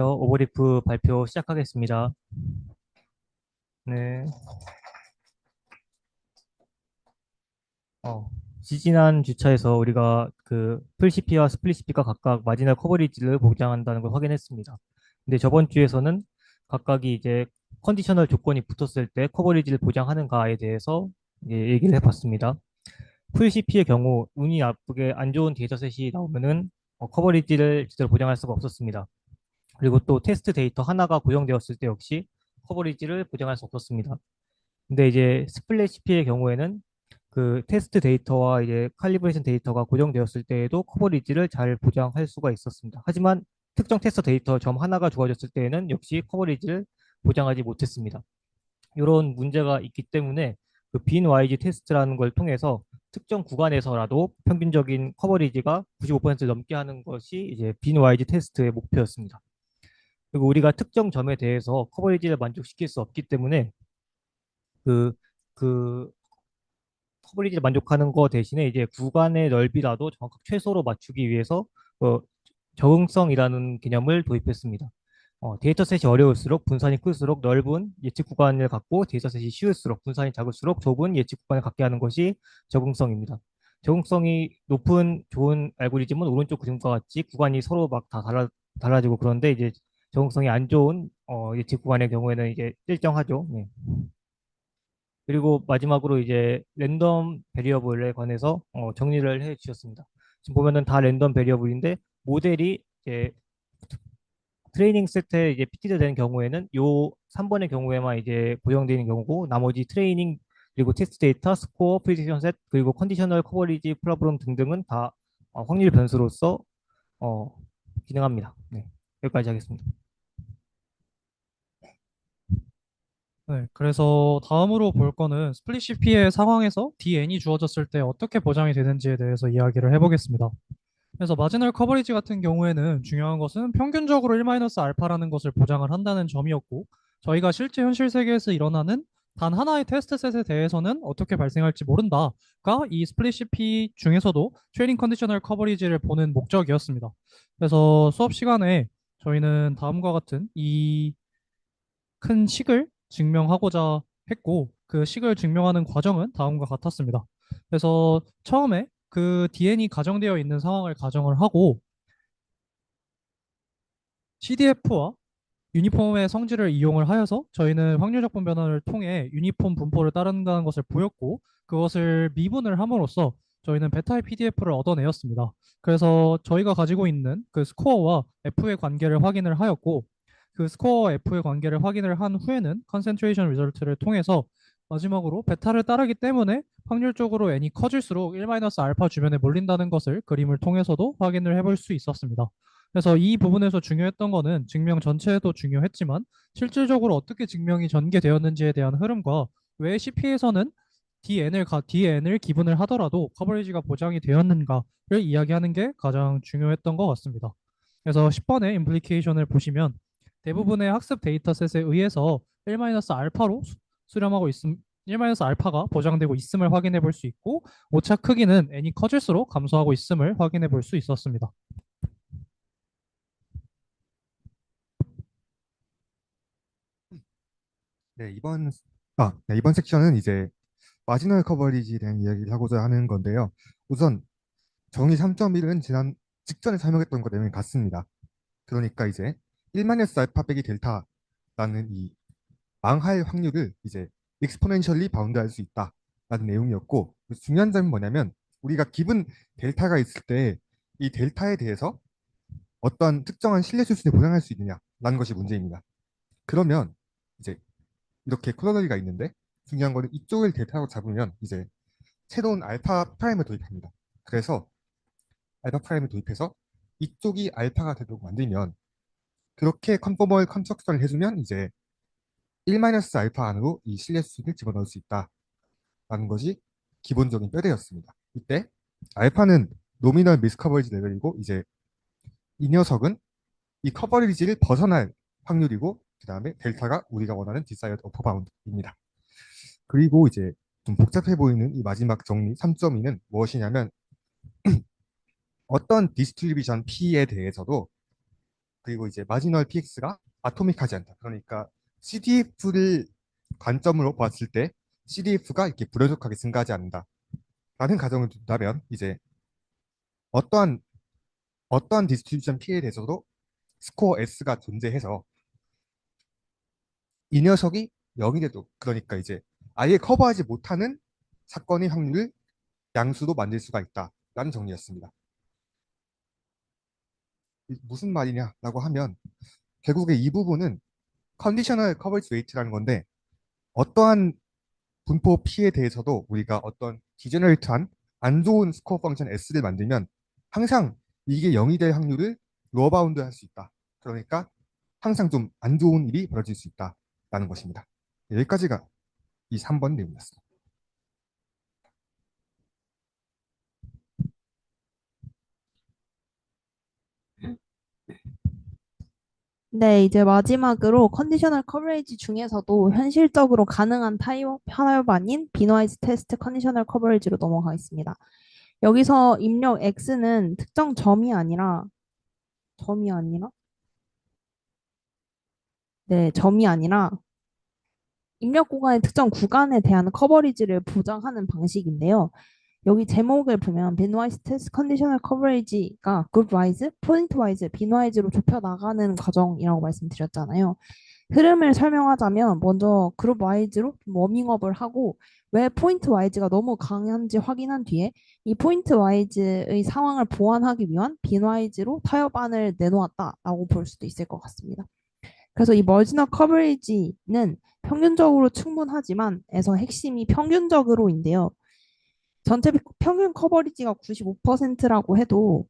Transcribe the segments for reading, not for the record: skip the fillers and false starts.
오버리프 발표 시작하겠습니다. 네. 어, 지지난 주차에서 우리가 그 풀CP와 스플릿CP가 각각 마지널 커버리지를 보장한다는 걸 확인했습니다. 근데 저번 주에서는 각각이 이제 컨디셔널 조건이 붙었을 때 커버리지를 보장하는가에 대해서 이제 얘기를 해봤습니다. 풀CP의 경우 운이 나쁘게 안 좋은 데이터셋이 나오면은 커버리지를 제대로 보장할 수가 없었습니다. 그리고 또 테스트 데이터 하나가 고정되었을 때 역시 커버리지를 보장할 수 없었습니다. 근데 이제 스플래시피의 경우에는 그 테스트 데이터와 이제 칼리브레이션 데이터가 고정되었을 때에도 커버리지를 잘 보장할 수가 있었습니다. 하지만 특정 테스트 데이터 점 하나가 주어졌을 때에는 역시 커버리지를 보장하지 못했습니다. 이런 문제가 있기 때문에 그 빈 YG 테스트라는 걸 통해서 특정 구간에서라도 평균적인 커버리지가 95% 넘게 하는 것이 이제 빈 YG 테스트의 목표였습니다. 그리고 우리가 특정 점에 대해서 커버리지를 만족시킬 수 없기 때문에 그, 그 커버리지를 만족하는 거 대신에 이제 구간의 넓이라도 정확하게 최소로 맞추기 위해서 어, 적응성이라는 개념을 도입했습니다. 데이터셋이 어려울수록 분산이 클수록 넓은 예측 구간을 갖고 데이터셋이 쉬울수록 분산이 작을수록 좁은 예측 구간을 갖게 하는 것이 적응성입니다. 적응성이 높은 좋은 알고리즘은 오른쪽 그림과 같이 구간이 서로 막 다 달라지고 그런데 이제 적응성이 안 좋은 예측 구간의 경우에는 이제 일정하죠. 네. 그리고 마지막으로 이제 랜덤 베리어블에 관해서 정리를 해 주셨습니다. 지금 보면은 다 랜덤 베리어블인데 모델이 이제 트레이닝 세트에 이제 피티드 되는 경우에는 요 3번의 경우에만 이제 고정되는 경우고 나머지 트레이닝 그리고 테스트 데이터, 스코어, 프리디션 셋 그리고 컨디셔널 커버리지 프로그램 등등은 다 확률 변수로서 어, 기능합니다. 네, 여기까지 하겠습니다. 네, 그래서 다음으로 볼 거는 스플릿 CP의 상황에서 DN이 주어졌을 때 어떻게 보장이 되는지에 대해서 이야기를 해보겠습니다. 그래서 마지널 커버리지 같은 경우에는 중요한 것은 평균적으로 1-알파라는 것을 보장을 한다는 점이었고, 저희가 실제 현실 세계에서 일어나는 단 하나의 테스트 셋에 대해서는 어떻게 발생할지 모른다가 이 스플릿 CP 중에서도 트레이닝 컨디셔널 커버리지를 보는 목적이었습니다. 그래서 수업 시간에 저희는 다음과 같은 이 큰 식을 증명하고자 했고 그 식을 증명하는 과정은 다음과 같았습니다. 그래서 처음에 그 DN이 가정되어 있는 상황을 가정을 하고 CDF와 유니폼의 성질을 이용을 하여서 저희는 확률적분 변화를 통해 유니폼 분포를 따른다는 것을 보였고 그것을 미분을 함으로써 저희는 베타의 PDF를 얻어내었습니다. 그래서 저희가 가지고 있는 그 스코어와 F의 관계를 확인을 하였고 그 스코어와 F의 관계를 확인을 한 후에는 컨센트레이션 리절트를 통해서 마지막으로 베타를 따르기 때문에 확률적으로 n이 커질수록 1-알파 주변에 몰린다는 것을 그림을 통해서도 확인을 해볼 수 있었습니다. 그래서 이 부분에서 중요했던 거는 증명 전체도 중요했지만 실질적으로 어떻게 증명이 전개되었는지에 대한 흐름과 왜 CP에서는 DN을 기분을 하더라도 커버리지가 보장이 되었는가를 이야기하는 게 가장 중요했던 것 같습니다. 그래서 10번의 임플리케이션을 보시면 대부분의 학습 데이터셋에 의해서 1-알파로 수렴하고 있음 1-알파가 보장되고 있음을 확인해 볼 수 있고 오차 크기는 n이 커질수록 감소하고 있음을 확인해 볼 수 있었습니다. 네, 이번 섹션은 이제 마지널 커버리지에 대한 이야기를 하고자 하는 건데요. 우선 정의 3.1은 지난 직전에 설명했던 것 내용이 같습니다. 그러니까 이제 1마이너스 알파 빼기 델타라는 이 망할 확률을 이제 익스포넨셜리 바운드할 수 있다라는 내용이었고 중요한 점은 뭐냐면 우리가 기본 델타가 있을 때 이 델타에 대해서 어떤 특정한 신뢰 수준을 보장할 수 있느냐라는 것이 문제입니다. 그러면 이제 이렇게 코너리가 있는데 중요한 거는 이쪽을 델타라고 잡으면 이제 새로운 알파 프라임을 도입합니다. 그래서 알파 프라임을 도입해서 이쪽이 알파가 되도록 만들면 그렇게 컨포멀 컨스트럭션을 해주면 이제 1-알파 안으로 이 신뢰 수준을 집어넣을 수 있다라는 것이 기본적인 뼈대였습니다. 이때 알파는 노미널 미스 커버리지 레벨이고 이제 이 녀석은 이 커버리지를 벗어날 확률이고 그 다음에 델타가 우리가 원하는 디사이어드 어퍼 바운드입니다. 그리고 이제 좀 복잡해 보이는 이 마지막 정리 3.2는 무엇이냐면 어떤 디스트리뷰션 P에 대해서도 그리고 이제 마지널 PX가 아토믹하지 않다. 그러니까 CDF를 관점으로 봤을 때 CDF가 이렇게 불연속하게 증가하지 않는다. 라는 가정을 둔다면 이제 어떠한 디스트리뷰션 P에 대해서도 스코어 S가 존재해서 이 녀석이 0이 돼도 그러니까 이제 아예 커버하지 못하는 사건의 확률을 양수도 만들 수가 있다라는 정리였습니다. 무슨 말이냐라고 하면 결국에 이 부분은 컨디셔널 커버리지 웨이트라는 건데 어떠한 분포 P에 대해서도 우리가 어떤 디제너레이트한 안 좋은 스코어 펑션 S를 만들면 항상 이게 0이 될 확률을 로어 바운드 할 수 있다. 그러니까 항상 좀 안 좋은 일이 벌어질 수 있다라는 것입니다. 여기까지가 이 3번 내용이었습니다. 네, 이제 마지막으로 컨디셔널 커버리지 중에서도 현실적으로 가능한 타협 아닌 비노이즈 테스트 컨디셔널 커버리지로 넘어가겠습니다. 여기서 입력 X는 특정 점이 아니라, 네, 점이 아니라 입력 공간의 특정 구간에 대한 커버리지를 보장하는 방식인데요. 여기 제목을 보면 빈와이즈 테스트 컨디셔널 커버리지가 그룹 와이즈, 포인트 와이즈, 빈와이즈로 좁혀 나가는 과정이라고 말씀드렸잖아요. 흐름을 설명하자면 먼저 그룹 와이즈로 워밍업을 하고 왜 포인트 와이즈가 너무 강한지 확인한 뒤에 이 포인트 와이즈의 상황을 보완하기 위한 빈 와이즈로 타협안을 내놓았다라고 볼 수도 있을 것 같습니다. 그래서 이 머지널 커버리지는 평균적으로 충분하지만 에서 핵심이 평균적으로인데요. 전체 평균 커버리지가 95%라고 해도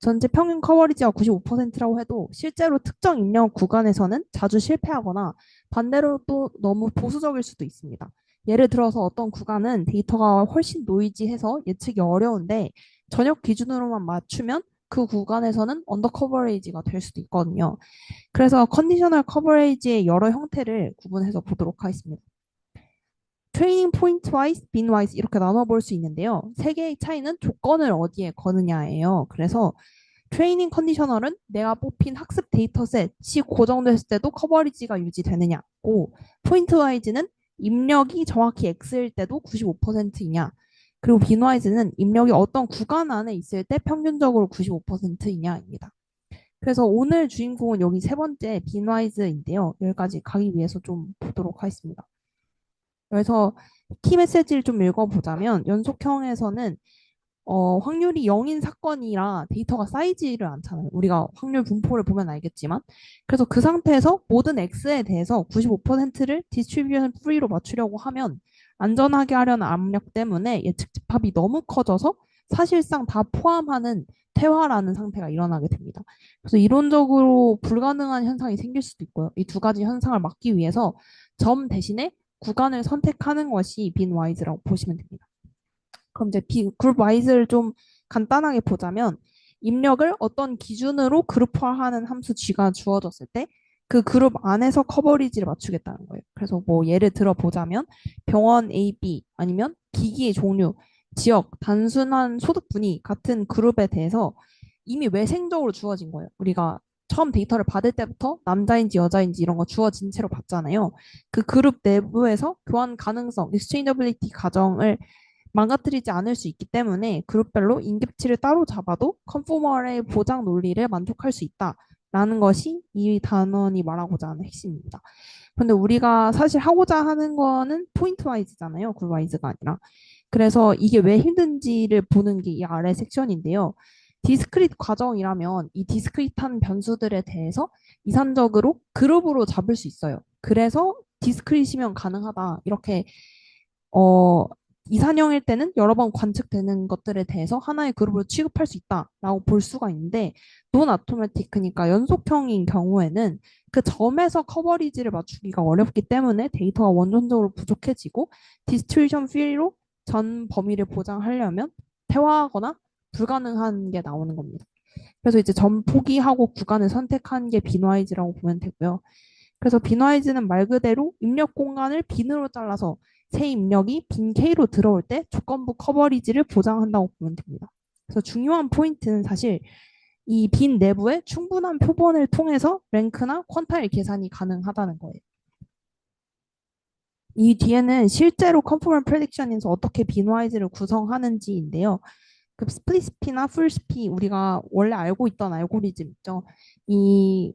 전체 평균 커버리지가 95%라고 해도 실제로 특정 입력 구간에서는 자주 실패하거나 반대로 또 너무 보수적일 수도 있습니다. 예를 들어서 어떤 구간은 데이터가 훨씬 노이지해서 예측이 어려운데 전역 기준으로만 맞추면 그 구간에서는 언더 커버리지가 될 수도 있거든요. 그래서 컨디셔널 커버리지의 여러 형태를 구분해서 보도록 하겠습니다. 트레이닝 포인트 와이즈, 빈 와이즈 이렇게 나눠볼 수 있는데요. 세 개의 차이는 조건을 어디에 거느냐예요. 그래서 트레이닝 컨디셔널은 내가 뽑힌 학습 데이터셋이 고정됐을 때도 커버리지가 유지되느냐고, 포인트 와이즈는 입력이 정확히 X일 때도 95%이냐, 그리고 빈 와이즈는 입력이 어떤 구간 안에 있을 때 평균적으로 95%이냐입니다. 그래서 오늘 주인공은 여기 세 번째 빈 와이즈인데요. 여기까지 가기 위해서 좀 보도록 하겠습니다. 그래서 키 메시지를 좀 읽어보자면 연속형에서는 확률이 0인 사건이라 데이터가 쌓이지를 않잖아요. 우리가 확률 분포를 보면 알겠지만. 그래서 그 상태에서 모든 X에 대해서 95%를 디스트리뷰션 프리로 맞추려고 하면 안전하게 하려는 압력 때문에 예측 집합이 너무 커져서 사실상 다 포함하는 퇴화라는 상태가 일어나게 됩니다. 그래서 이론적으로 불가능한 현상이 생길 수도 있고요. 이 두 가지 현상을 막기 위해서 점 대신에 구간을 선택하는 것이 빈 와이즈라고 보시면 됩니다. 그럼 이제 그룹 와이즈를 좀 간단하게 보자면 입력을 어떤 기준으로 그룹화하는 함수 G가 주어졌을 때 그 그룹 안에서 커버리지를 맞추겠다는 거예요. 그래서 뭐 예를 들어 보자면 병원 A, B 아니면 기기의 종류, 지역, 단순한 소득 분위 같은 그룹에 대해서 이미 외생적으로 주어진 거예요. 우리가 처음 데이터를 받을 때부터 남자인지 여자인지 이런 거 주어진 채로 봤잖아요. 그 그룹 내부에서 교환 가능성, exchangeability 가정을 망가뜨리지 않을 수 있기 때문에 그룹별로 인계치를 따로 잡아도 컨포머의 보장 논리를 만족할 수 있다라는 것이 이 단원이 말하고자 하는 핵심입니다. 근데 우리가 사실 하고자 하는 거는 포인트 와이즈잖아요. 그룹 와이즈가 아니라. 그래서 이게 왜 힘든지를 보는 게 이 아래 섹션인데요. 디스크릿 과정이라면 이 디스크릿한 변수들에 대해서 이산적으로 그룹으로 잡을 수 있어요. 그래서 디스크릿이면 가능하다. 이렇게 이산형일 때는 여러 번 관측되는 것들에 대해서 하나의 그룹으로 취급할 수 있다라고 볼 수가 있는데 논 아토매틱이니까 연속형인 경우에는 그 점에서 커버리지를 맞추기가 어렵기 때문에 데이터가 원천적으로 부족해지고 디스트리뷰션 필로 전 범위를 보장하려면 퇴화하거나 불가능한 게 나오는 겁니다. 그래서 이제 점 포기하고 구간을 선택한 게 빈와이즈라고 보면 되고요. 그래서 빈와이즈는 말 그대로 입력 공간을 빈으로 잘라서 새 입력이 빈 K로 들어올 때 조건부 커버리지를 보장한다고 보면 됩니다. 그래서 중요한 포인트는 사실 이 빈 내부에 충분한 표본을 통해서 랭크나 퀀타일 계산이 가능하다는 거예요. 이 뒤에는 실제로 컨포멀 프레딕션에서 어떻게 빈와이즈를 구성하는지인데요. 그 스플릿스피나 풀스피 우리가 원래 알고 있던 알고리즘 있죠. 이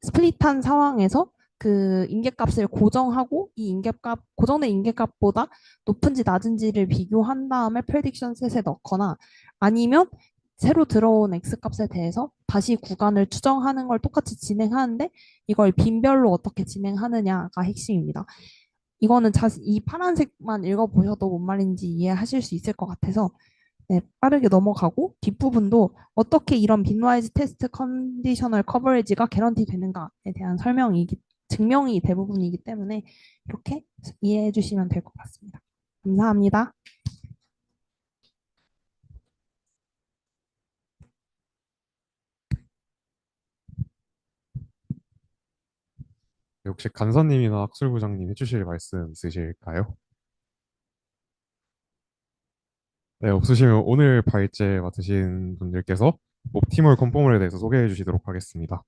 스플릿한 상황에서 그 임계값을 고정하고 이 임계값 고정된 임계값보다 높은지 낮은지를 비교한 다음에 프레딕션 셋에 넣거나 아니면 새로 들어온 x값에 대해서 다시 구간을 추정하는 걸 똑같이 진행하는데 이걸 빈별로 어떻게 진행하느냐가 핵심입니다. 이거는 이 파란색만 읽어보셔도 뭔 말인지 이해하실 수 있을 것 같아서 네, 빠르게 넘어가고 뒷부분도 어떻게 이런 빈와이즈 테스트 컨디셔널 커버리지가 개런티 되는가에 대한 증명이 대부분이기 때문에 이렇게 이해해 주시면 될 것 같습니다. 감사합니다. 네, 혹시 간사님이나 학술부장님 해주실 말씀 있으실까요? 네, 없으시면 오늘 발제 맡으신 분들께서 옵티멀 컨포멀에 대해서 소개해 주시도록 하겠습니다.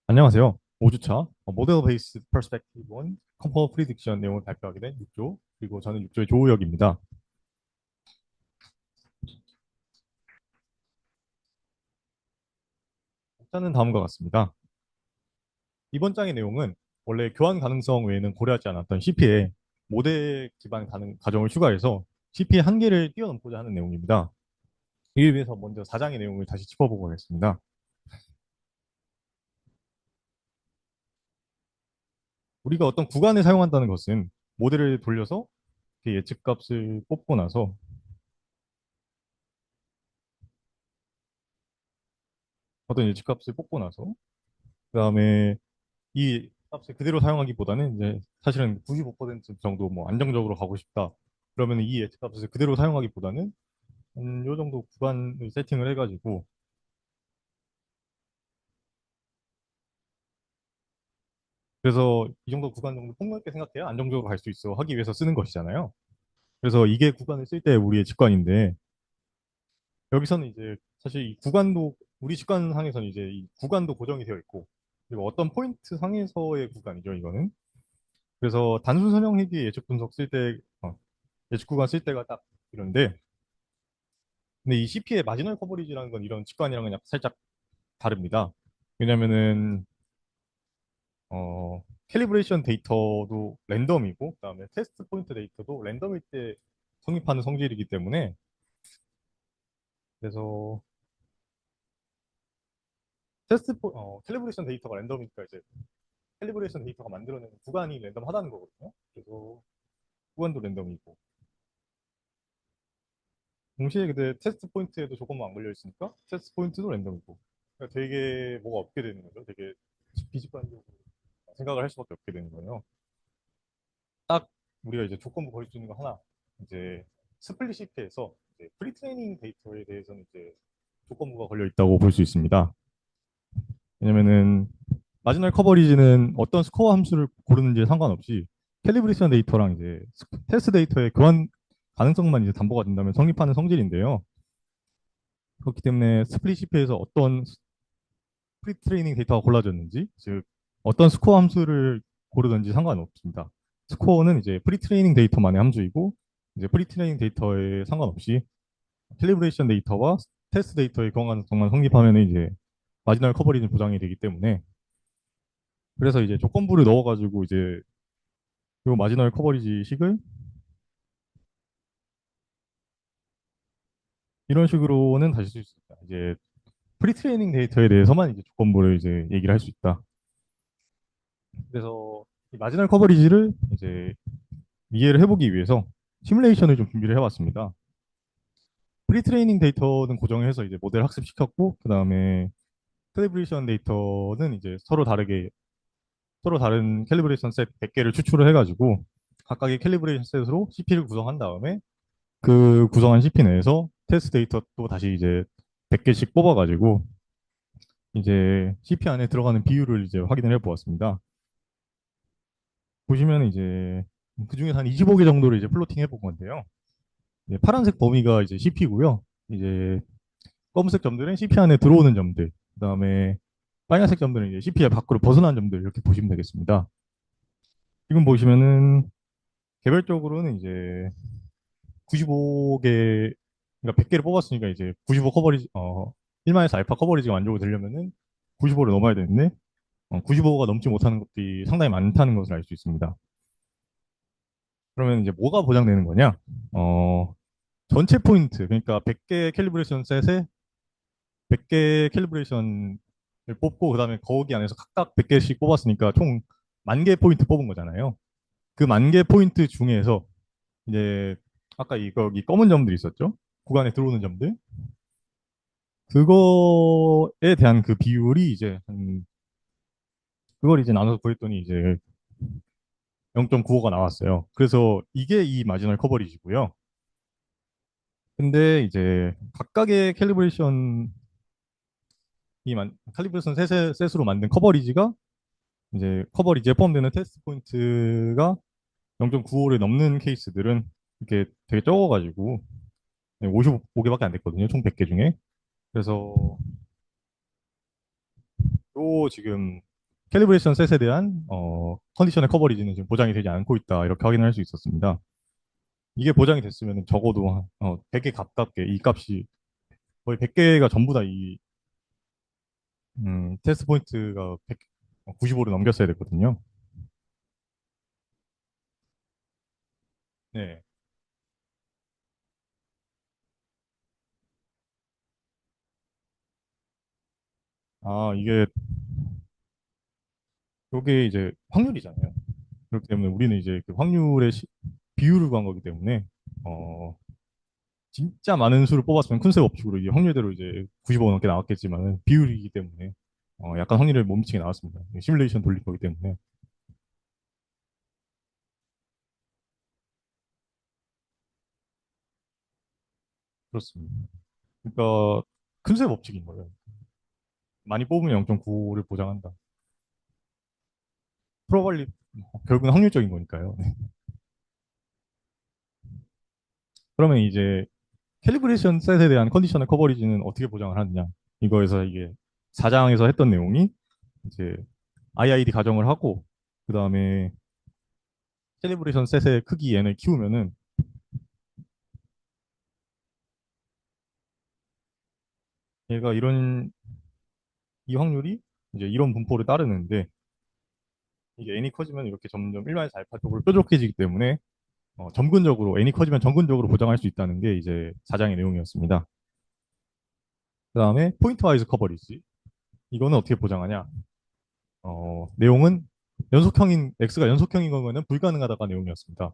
안녕하세요. 5주차 모델 베이스 퍼스펙티브 온 컴포 프리딕션 내용을 발표하게 된 6조, 그리고 저는 6조의 조우혁입니다. 목차는 다음과 같습니다. 이번 장의 내용은 원래 교환 가능성 외에는 고려하지 않았던 CP에 모델 기반 가정을 추가해서 CP의 한계를 뛰어넘고자 하는 내용입니다. 이에 위해서 먼저 4장의 내용을 다시 짚어보고 가겠습니다. 우리가 어떤 구간을 사용한다는 것은 모델을 돌려서 그 예측값을 뽑고 나서 그다음에 이 값을 그대로 사용하기보다는 이제 사실은 95% 정도 뭐 안정적으로 가고 싶다. 그러면 이 예측값을 그대로 사용하기보다는 요 정도 구간을 세팅을 해가지고 그래서 이 정도 구간 정도 폭넓게 생각해야 안정적으로 갈 수 있어 하기 위해서 쓰는 것이잖아요. 그래서 이게 구간을 쓸 때 우리의 직관인데 여기서는 이제 사실 이 구간도 우리 직관상에서는 이제 이 구간도 고정이 되어 있고, 그리고 어떤 포인트 상에서의 구간이죠, 이거는. 그래서 단순 선형회귀 예측 분석 쓸 때, 예측 구간 쓸 때가 딱 이런데, 근데 이 CP의 마지널 커버리지라는 건 이런 직관이랑은 약간 살짝 다릅니다. 왜냐면은, 캘리브레이션 데이터도 랜덤이고, 그다음에 테스트 포인트 데이터도 랜덤일 때 성립하는 성질이기 때문에, 그래서 캘리브레이션 데이터가 랜덤이니까 이제 캘리브레이션 데이터가 만들어내는 구간이 랜덤하다는 거거든요. 그래서 구간도 랜덤이고, 동시에 근데 테스트 포인트에도 조금만 안 걸려 있으니까 테스트 포인트도 랜덤이고, 그러니까 되게 뭐가 없게 되는 거죠. 되게 비직관적으로 생각을 할 수밖에 없게 되는 거예요. 딱 우리가 이제 조건부 걸릴 수 있는 거 하나, 이제 스플릿 CP에서 이제 프리트레이닝 데이터에 대해서는 이제 조건부가 걸려 있다고 볼 수 있습니다. 왜냐면은 마지널 커버리지는 어떤 스코어 함수를 고르는지에 상관없이 캘리브레이션 데이터랑 이제 테스트 데이터의 교환 가능성만 이제 담보가 된다면 성립하는 성질인데요. 그렇기 때문에 스플릿 CP에서 어떤 프리트레이닝 데이터가 골라졌는지, 즉 어떤 스코어 함수를 고르든지 상관없습니다. 스코어는 이제 프리트레이닝 데이터만의 함수이고, 이제 프리트레이닝 데이터에 상관없이 캘리브레이션 데이터와 테스트 데이터의 교환가능성만 성립하면 이제 마지널 커버리지 보장이 되기 때문에, 그래서 이제 조건부를 넣어가지고 이제 이 마지널 커버리지 식을 이런 식으로는 다시 쓸 수 있다. 이제 프리트레이닝 데이터에 대해서만 이제 조건부를 이제 얘기를 할 수 있다. 그래서 이 마지널 커버리지를 이제 이해를 해보기 위해서 시뮬레이션을 좀 준비를 해봤습니다. 프리트레이닝 데이터는 고정해서 이제 모델 학습시켰고, 그 다음에 캘리브레이션 데이터는 이제 서로 다른 캘리브레이션 셋 100개를 추출을 해가지고 각각의 캘리브레이션 셋으로 CP를 구성한 다음에 그 구성한 CP 내에서 테스트 데이터 또 다시 이제 100개씩 뽑아가지고 이제 CP 안에 들어가는 비율을 이제 확인을 해보았습니다. 보시면 이제 그 중에서 한 25개 정도를 이제 플로팅 해본 건데요. 이제 파란색 범위가 이제 CP고요. 이제 검은색 점들은 CP 안에 들어오는 점들, 그다음에 빨간색 점들은 이제 CP 밖으로 벗어난 점들 이렇게 보시면 되겠습니다. 지금 보시면은 개별적으로는 이제 95개, 그러니까 100개를 뽑았으니까 이제 95 커버리지, 1마이너스 알파 커버리지가 만족이 되려면은 95를 넘어야 되는데, 95가 넘지 못하는 것들이 상당히 많다는 것을 알 수 있습니다. 그러면 이제 뭐가 보장되는 거냐? 전체 포인트, 그러니까 100개 캘리브레이션 셋에 100개 캘리브레이션을 뽑고, 그 다음에 거기 안에서 각각 100개씩 뽑았으니까 총 10,000개 포인트 뽑은 거잖아요. 그 10,000개 포인트 중에서 이제 아까 이 검은 점들이 있었죠? 구간에 들어오는 점들. 그거에 대한 그 비율이 이제 그걸 이제 나눠서 구했더니 이제 0.95가 나왔어요. 그래서 이게 이 마지널 커버리지고요. 근데 이제 각각의 캘리브레이션 셋으로 만든 커버리지가 이제 커버리지에 포함되는 테스트 포인트가 0.95를 넘는 케이스들은 이렇게 되게 적어가지고 55개밖에 안 됐거든요. 총 100개 중에. 그래서 또 지금 캘리브레이션 셋에 대한 컨디션의 커버리지는 지금 보장이 되지 않고 있다. 이렇게 확인을 할 수 있었습니다. 이게 보장이 됐으면 적어도 100개 가깝게 이 값이 거의 100개가 전부 다 이 테스트 포인트가 95를 넘겼어야 됐거든요. 네. 이게 요게 이제 확률이잖아요. 그렇기 때문에 우리는 이제 그 확률의 비율을 구한 거기 때문에 진짜 많은 수를 뽑았으면 쿤세 법칙으로 이제 확률대로 이제 95 넘게 나왔겠지만 비율이기 때문에 약간 확률을 못 미치게 나왔습니다. 시뮬레이션 돌린 거기 때문에. 그렇습니다. 그러니까 큰 세 법칙인 거예요. 많이 뽑으면 0.95를 보장한다. 프로발리 결국은 확률적인 거니까요. 네. 그러면 이제 캘리브레이션 셋에 대한 컨디셔널 커버리지는 어떻게 보장을 하느냐? 이거에서 이게 4장에서 했던 내용이 이제 IID 가정을 하고 그 다음에 셀리브레이션 셋의 크기 n을 키우면은 얘가 이 확률이 이제 이런 분포를 따르는데 이게 n이 커지면 이렇게 점점 일반에서 알파 쪽으로 뾰족해지기 때문에 점근적으로 n이 커지면 점근적으로 보장할 수 있다는 게 이제 4장의 내용이었습니다. 그 다음에 포인트 와이즈 커버리지 이거는 어떻게 보장하냐? 내용은 x가 연속형인 경우에는 불가능하다가 내용이었습니다.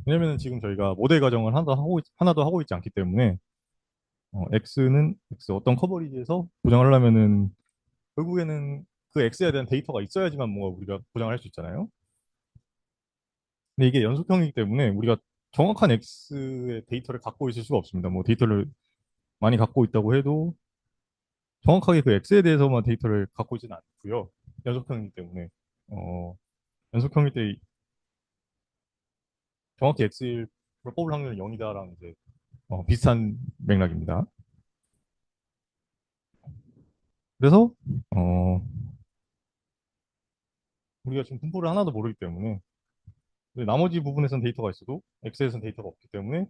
왜냐면 지금 저희가 모델 가정을 하나도 하고 있지 않기 때문에 x 어떤 커버리지에서 보장을 하려면은 결국에는 그 x에 대한 데이터가 있어야지만 뭔가 우리가 보장을 할 수 있잖아요. 근데 이게 연속형이기 때문에 우리가 정확한 x의 데이터를 갖고 있을 수가 없습니다. 뭐 데이터를 많이 갖고 있다고 해도 정확하게 그 x에 대해서만 데이터를 갖고 있지는 않고요. 연속형이기 때문에 어, 연속형일 때 정확히 x를 뽑을 확률은 0이다랑 이제 비슷한 맥락입니다. 그래서 어, 우리가 지금 분포를 하나도 모르기 때문에 나머지 부분에서는 데이터가 있어도 x에서는 데이터가 없기 때문에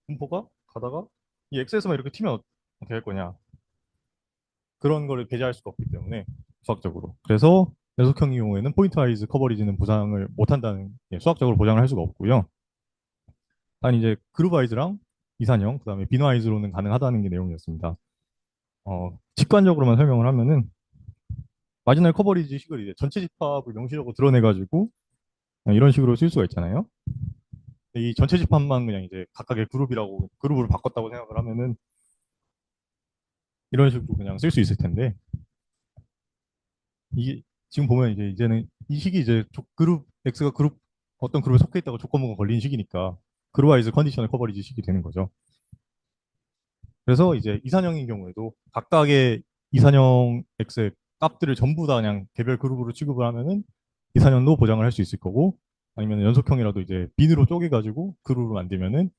분포가 가다가 이 x에서만 이렇게 튀면 어떻게 할 거냐 그런 거를 배제할 수가 없기 때문에 수학적으로 그래서 연속형의 경우에는 포인트 와이즈 커버리지는 보장을 못한다는 수학적으로 보장을 할 수가 없고요. 단 이제 그룹 와이즈랑 이산형 그다음에 빈 와이즈로는 가능하다는 게 내용이었습니다. 직관적으로만 설명을 하면은 마지널 커버리지 식을 이제 전체 집합을 명시적으로 드러내가지고 이런 식으로 쓸 수가 있잖아요. 이 전체 집합만 그냥 이제 각각의 그룹으로 바꿨다고 생각을 하면은 이런 식으로 그냥 쓸 수 있을 텐데 이게 지금 보면 이제는 이 식이 이제 그룹 x가 어떤 그룹에 속해 있다고 조건부가 걸린 식이니까 그룹 와이즈 컨디셔널 커버리지 식이 되는 거죠. 그래서 이제 이산형인 경우에도 각각의 이산형 x의 값들을 전부 다 그냥 개별 그룹으로 취급을 하면은 이산형도 보장을 할 수 있을 거고 아니면 연속형이라도 이제 빈으로 쪼개가지고 그룹으로 만들면은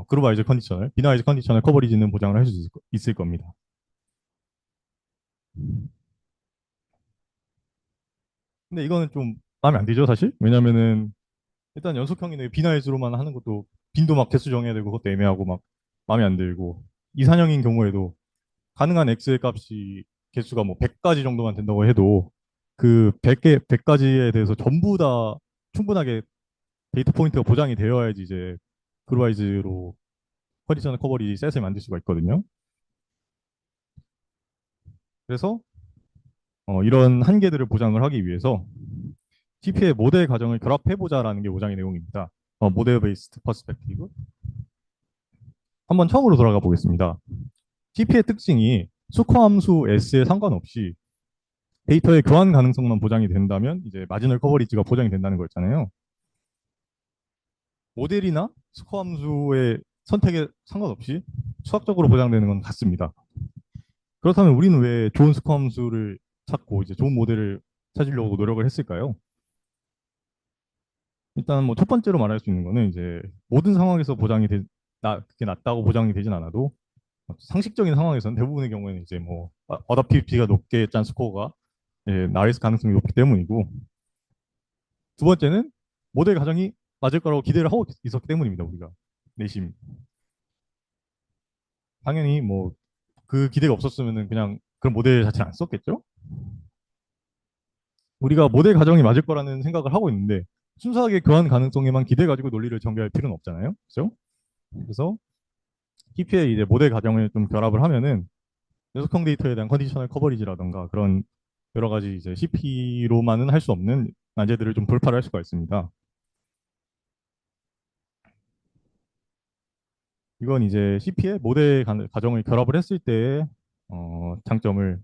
그룹 와이즈 컨디셔널, 빈 와이즈 컨디셔널 커버리지는 보장을 할 수 있을 겁니다. 근데 이거는 좀 마음에 안 들죠, 사실? 왜냐면은 일단 연속형이네 빈 와이즈로만 하는 것도 빈도 막 개수 정해야 되고 그것도 애매하고 막 마음에 안 들고 이산형인 경우에도 가능한 x의 값이 개수가 뭐 100가지 정도만 된다고 해도 그 100가지에 대해서 전부 다 충분하게 데이터 포인트가 보장이 되어야지 이제 그룹와이즈로 컨디셔널 커버리지 셋을 만들 수가 있거든요. 그래서 이런 한계들을 보장을 하기 위해서 TP의 모델 가정을 결합해보자라는 게 5장의 내용입니다. 모델 베이스드 퍼스펙티브. 한번 처음으로 돌아가 보겠습니다. TP의 특징이 수커 함수 S에 상관없이 데이터의 교환 가능성만 보장이 된다면 이제 마지널 커버리지가 보장이 된다는 거였잖아요. 모델이나 스코어 함수의 선택에 상관없이 수학적으로 보장되는 건 같습니다. 그렇다면 우리는 왜 좋은 스코어 함수를 찾고 이제 좋은 모델을 찾으려고 노력을 했을까요? 일단 뭐 첫 번째로 말할 수 있는 거는 이제 모든 상황에서 그게 낮다고 보장이 되진 않아도 상식적인 상황에서는 대부분의 경우에는 이제 뭐 어답티비티가 높게 짠 스코어가 나을 가능성이 높기 때문이고 두 번째는 모델 가정이 맞을 거라고 기대를 하고 있었기 때문입니다. 우리가 내심 당연히 뭐 그 기대가 없었으면은 그냥 그런 모델 자체를 안 썼겠죠. 우리가 모델 가정이 맞을 거라는 생각을 하고 있는데 순수하게 교환 가능성에만 기대 가지고 논리를 전개할 필요는 없잖아요. 그렇죠? 그래서 TP의 이제 모델 가정을 좀 결합을 하면은 연속형 데이터에 대한 컨디셔널 커버리지라던가 그런 여러 가지 이제 CP로만은 할 수 없는 난제들을 좀 돌파를 할 수가 있습니다. 이건 이제 CP의 모델 가정을 결합을 했을 때의 장점을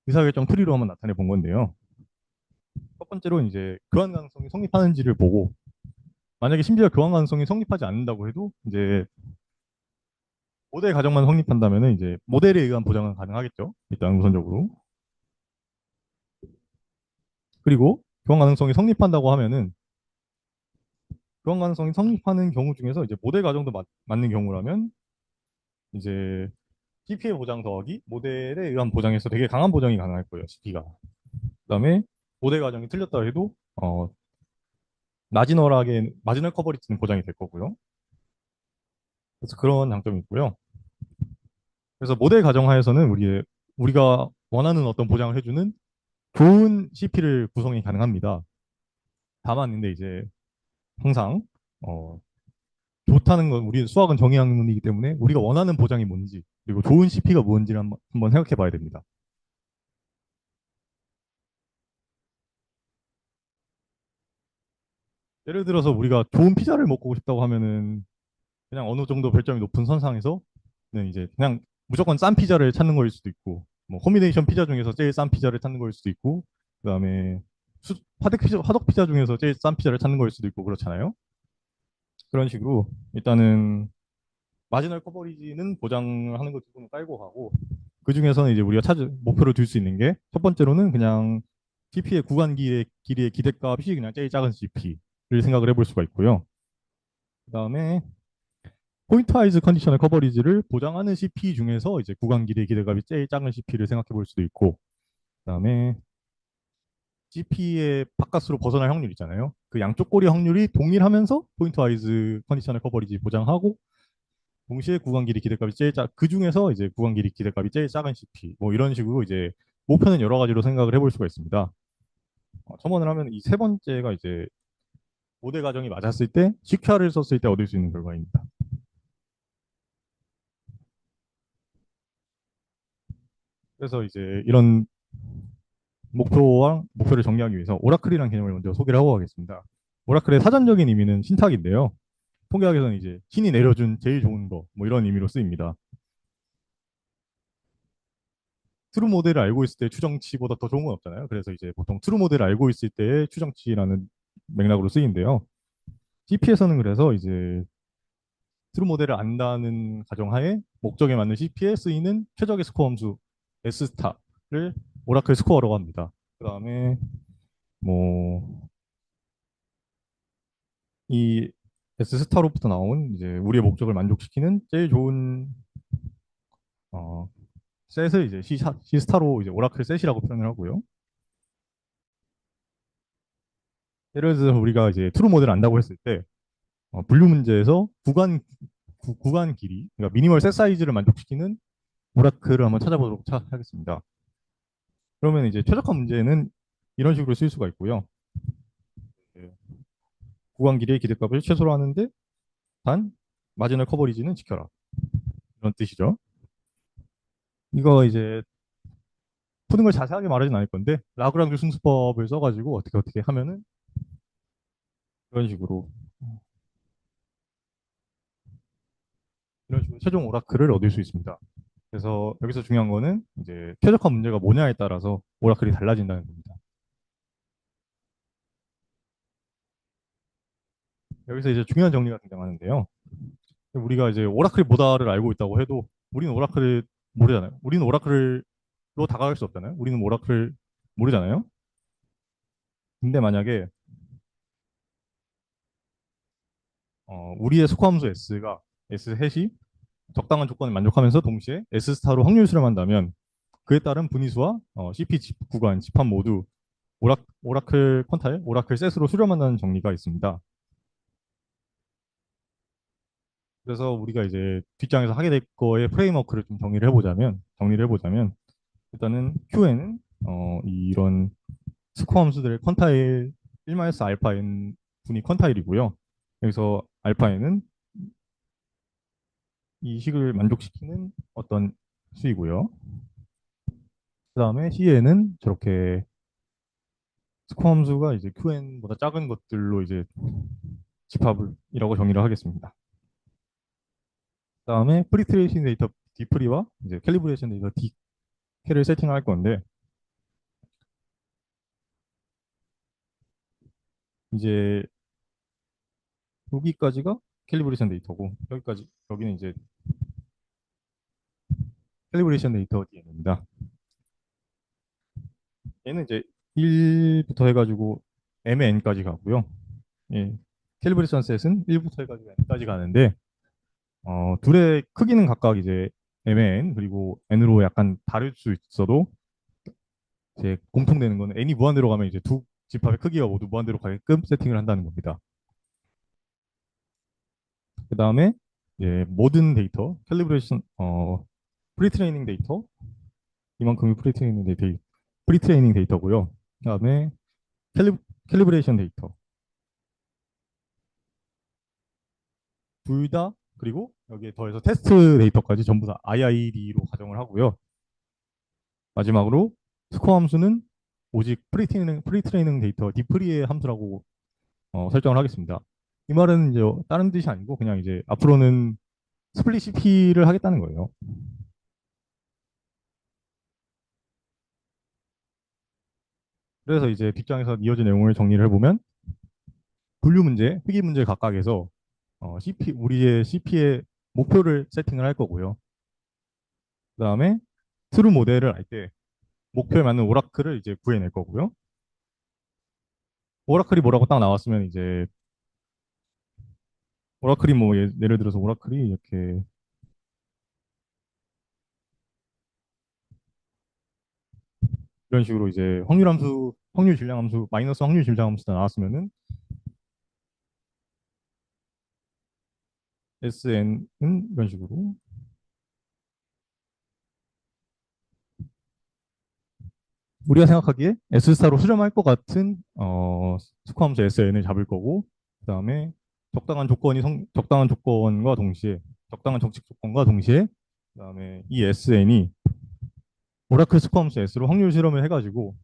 의사결정 트리로 한번 나타내 본 건데요. 첫 번째로 이제 교환 가능성이 성립하는지를 보고 만약에 심지어 교환 가능성이 성립하지 않는다고 해도 이제 모델 가정만 성립한다면은 이제 모델에 의한 보장은 가능하겠죠. 일단 우선적으로. 그리고 교환 가능성이 성립한다고 하면은 교환 가능성이 성립하는 경우 중에서 이제 모델 가정도 맞는 경우라면 이제 CP의 보장 더하기 모델에 의한 보장에서 되게 강한 보장이 가능할 거예요, CP가. 그다음에 모델 가정이 틀렸다 해도 마지널 커버리지는 보장이 될 거고요. 그래서 그런 장점이 있고요. 그래서 모델 가정하에서는 우리가 원하는 어떤 보장을 해주는 좋은 CP를 구성이 가능합니다. 다만 근데 이제 항상 좋다는 건 우리 수학은 정의학문이기 때문에 우리가 원하는 보장이 뭔지 그리고 좋은 CP가 뭔지를 한번 생각해 봐야 됩니다. 예를 들어서 우리가 좋은 피자를 먹고 싶다고 하면은 그냥 어느 정도 별점이 높은 선상에서는 이제 그냥 무조건 싼 피자를 찾는 거일 수도 있고 뭐 코mbination 피자 중에서 제일 싼 피자를 찾는 거일 수도 있고 그다음에 화덕 피자 중에서 제일 싼 피자를 찾는 거일 수도 있고 그렇잖아요. 그런 식으로 일단은 마지널 커버리지는 보장을 하는 거 두 분은 깔고 가고 그 중에서는 이제 우리가 목표를 둘 수 있는 게 첫 번째로는 그냥 CP의 구간 길이의 기대값이 그냥 제일 작은 CP를 생각을 해볼 수가 있고요. 그다음에 포인트와이즈 컨디셔널 커버리지를 보장하는 CP 중에서 이제 구간 길이의 기대값이 제일 작은 CP를 생각해 볼 수도 있고 그다음에 CP의 바깥으로 벗어날 확률 있잖아요. 그 양쪽 꼬리 확률이 동일하면서 포인트와이즈 컨디셔널 커버리지 보장하고 동시에 구간 길이 기대값이 그 중에서 이제 구간 길이 기대값이 제일 작은 CP 뭐 이런 식으로 이제 목표는 여러 가지로 생각을 해볼 수가 있습니다. 첨언을 하면 이 세 번째가 이제 모델 가정이 맞았을 때 CQR을 썼을 때 얻을 수 있는 결과입니다. 그래서 이제 이런 목표를 정리하기 위해서 오라클이라는 개념을 먼저 소개를 하고 가겠습니다. 오라클의 사전적인 의미는 신탁인데요. 통계학에서는 이제 신이 내려준 제일 좋은 거 뭐 이런 의미로 쓰입니다. 트루 모델을 알고 있을 때 추정치보다 더 좋은 건 없잖아요. 그래서 이제 보통 트루 모델을 알고 있을 때의 추정치라는 맥락으로 쓰이는데요. CP에서는 그래서 이제 트루 모델을 안다는 가정하에 목적에 맞는 CP에 쓰이는 최적의 스코어 함수 S 스타를 오라클 스코어라고 합니다. 그다음에 뭐 이 S 스타로부터 나온 이제 우리의 목적을 만족시키는 제일 좋은 어, 셋을 이제 C 스타로 이제 오라클 셋이라고 표현을 하고요. 예를 들어서 우리가 이제 트루 모델을 안다고 했을 때 분류 문제에서 구간 길이, 그러니까 미니멀 셋 사이즈를 만족시키는 오라클을 한번 찾아보도록 하겠습니다. 그러면 이제 최적화 문제는 이런 식으로 쓸 수가 있고요. 예, 구간 길이의 기대값을 최소로 하는데 단 마지널 커버리지는 지켜라. 이런 뜻이죠. 이거 이제 푸는 걸 자세하게 말하진 않을 건데 라그랑주 승수법을 써가지고 어떻게 하면은 이런 식으로 최종 오라클을 얻을 수 있습니다. 그래서 여기서 중요한 거는 이제 최적화 문제가 뭐냐에 따라서 오라클이 달라진다는 겁니다. 여기서 이제 중요한 정리가 등장하는데요. 우리가 이제 오라클이 뭐다를 알고 있다고 해도 우리는 오라클을 모르잖아요. 우리는 오라클로 다가갈 수 없잖아요. 우리는 오라클을 모르잖아요. 근데 만약에 우리의 스코어 함수 S 햇이 적당한 조건을 만족하면서 동시에 S 스타로 확률 수렴한다면 그에 따른 분위수와 CP 구간 집합 모두 오라클 퀀타일, 오라클 셋으로 수렴한다는 정리가 있습니다. 그래서 우리가 이제 뒷장에서 하게 될 거의 프레임워크를 좀 정리를 해보자면 일단은 Q에는 이런 스코어 함수들의 퀀타일 1마이너스 알파 n 분이 퀀타일이고요. 여기서 알파 n은 이 식을 만족시키는 어떤 수이고요. 그 다음에 C에는 저렇게 스코어 함수가 이제 QN보다 작은 것들로 이제 집합이라고 정의를 하겠습니다. 그 다음에 프리트레이션 데이터 D프리와 이제 캘리브레이션 데이터 D캐를 세팅할 건데 이제 여기까지가 캘리브레이션 데이터고 여기는 이제 캘리브레이션 데이터 DN입니다. 얘는 이제 1부터 해가지고 M의 N까지 가고요. 예, 캘리브레이션 셋은 1부터 해가지고 N까지 가는데 둘의 크기는 각각 이제 MN 그리고 N으로 약간 다를 수 있어도 이제 공통되는 거는 N이 무한대로 가면 이제 두 집합의 크기가 모두 무한대로 가게끔 세팅을 한다는 겁니다. 그 다음에 이제 모든 데이터, 캘리브레이션, 프리트레이닝 데이터, 이만큼이 프리트레이닝 데이터고요. 그 다음에 캘리, 캘리브레이션 데이터. 둘 다, 그리고 여기에 더해서 테스트 데이터까지 전부 다 IID로 가정을 하고요. 마지막으로 스코어 함수는 오직 프리트레이닝 데이터 디프리의 함수라고 설정을 하겠습니다. 이 말은 이제 다른 뜻이 아니고 그냥 이제 앞으로는 스플릿 CP를 하겠다는 거예요. 그래서 이제 뒷장에서 이어진 내용을 정리를 해보면 분류 문제, 회귀 문제 각각에서 우리의 CP의 목표를 세팅을 할 거고요. 그 다음에 트루 모델을 알 때 목표에 맞는 오라클을 이제 구해낼 거고요. 오라클이 뭐라고 딱 나왔으면 이제 오라클이 뭐 예를 들어서 오라클이 이렇게 이런 식으로 이제 확률 함수, 확률 질량 함수, 마이너스 확률 질량 함수가 나왔으면은 SN은 이런 식으로 우리가 생각하기에 S스타로 수렴할 것 같은 스코어 함수 SN을 잡을 거고 그다음에 적당한 조건과 동시에 적당한 정책 조건과 동시에 그다음에 이 SN이 오라클 스코어 함수 S로 확률 실험을 해가지고